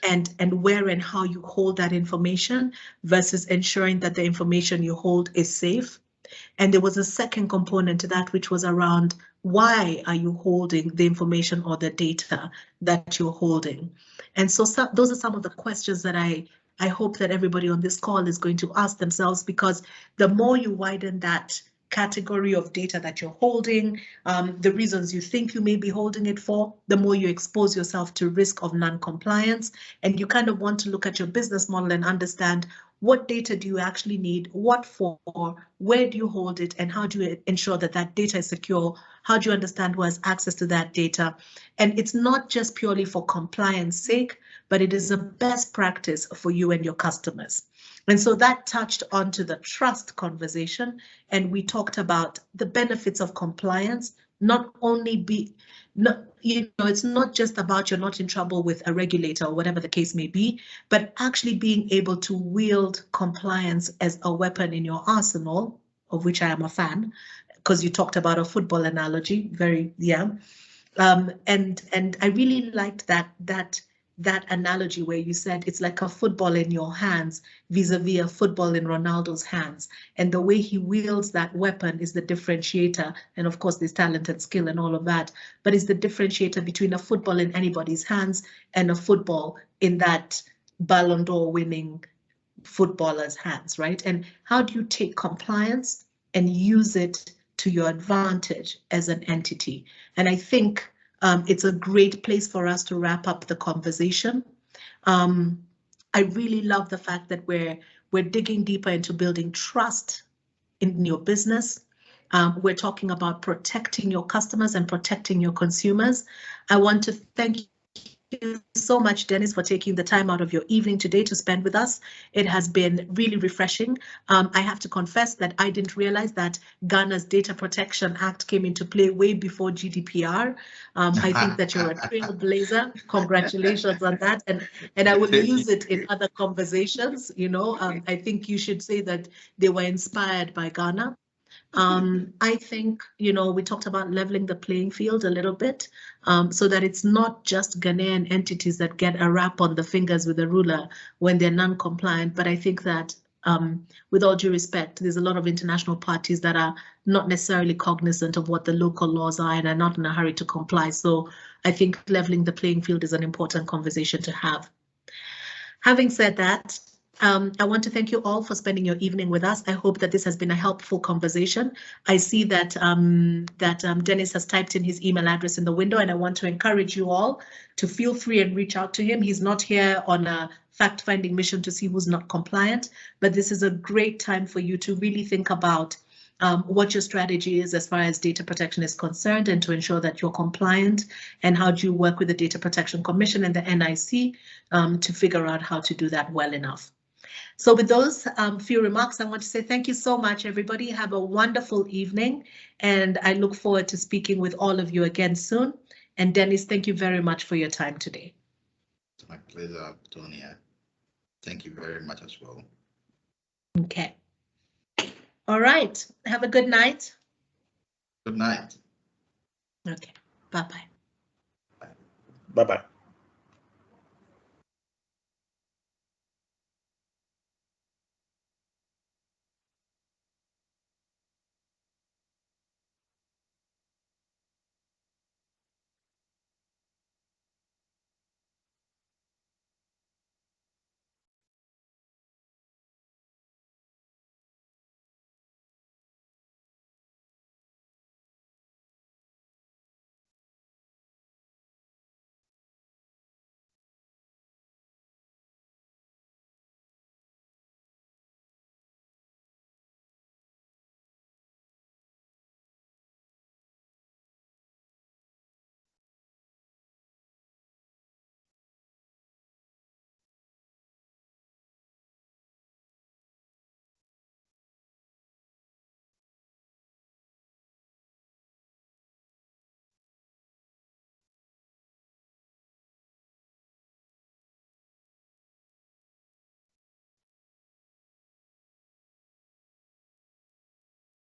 and where and how you hold that information, versus ensuring that the information you hold is safe. And there was a second component to that, which was around, why are you holding the information or the data that you're holding? And so those are some of the questions that I hope that everybody on this call is going to ask themselves, because the more you widen that category of data that you're holding, the reasons you think you may be holding it for, the more you expose yourself to risk of non-compliance. And you kind of want to look at your business model and understand, what data do you actually need, what for, where do you hold it, and how do you ensure that that data is secure? How do you understand who has access to that data? And it's not just purely for compliance sake, but it is a best practice for you and your customers. And so that touched onto the trust conversation, and we talked about the benefits of compliance. It's not just about you're not in trouble with a regulator or whatever the case may be, but actually being able to wield compliance as a weapon in your arsenal, of which I am a fan, because you talked about a football analogy, and I really liked that analogy where you said it's like a football in your hands vis-a-vis a football in Ronaldo's hands. And the way he wields that weapon is the differentiator. And of course, there's talent and skill and all of that, but it's the differentiator between a football in anybody's hands and a football in that Ballon d'Or winning footballer's hands, right? And how do you take compliance and use it to your advantage as an entity? And I think it's a great place for us to wrap up the conversation. I really love the fact that we're digging deeper into building trust in your business. We're talking about protecting your customers and protecting your consumers. I want to thank you so much, Dennis, for taking the time out of your evening today to spend with us. It has been really refreshing. I have to confess that I didn't realize that Ghana's Data Protection Act came into play way before GDPR. I think that you're a trailblazer. Congratulations on that. And I will use it in other conversations. I think you should say that they were inspired by Ghana. I think, we talked about leveling the playing field a little bit, so that it's not just Ghanaian entities that get a rap on the fingers with a ruler when they're non-compliant. But I think that, with all due respect, there's a lot of international parties that are not necessarily cognizant of what the local laws are and are not in a hurry to comply. So I think leveling the playing field is an important conversation to have. Having said that, I want to thank you all for spending your evening with us. I hope that this has been a helpful conversation. I see that Dennis has typed in his email address in the window, and I want to encourage you all to feel free and reach out to him. He's not here on a fact-finding mission to see who's not compliant, but this is a great time for you to really think about what your strategy is as far as data protection is concerned, and to ensure that you're compliant, and how do you work with the Data Protection Commission and the NIC to figure out how to do that well enough. So with those few remarks, I want to say thank you so much, everybody. Have a wonderful evening, and I look forward to speaking with all of you again soon. And Dennis, thank you very much for your time today. It's my pleasure, Tonia. Thank you very much as well. Okay. All right. Have a good night. Good night. Okay. Bye-bye. Bye-bye.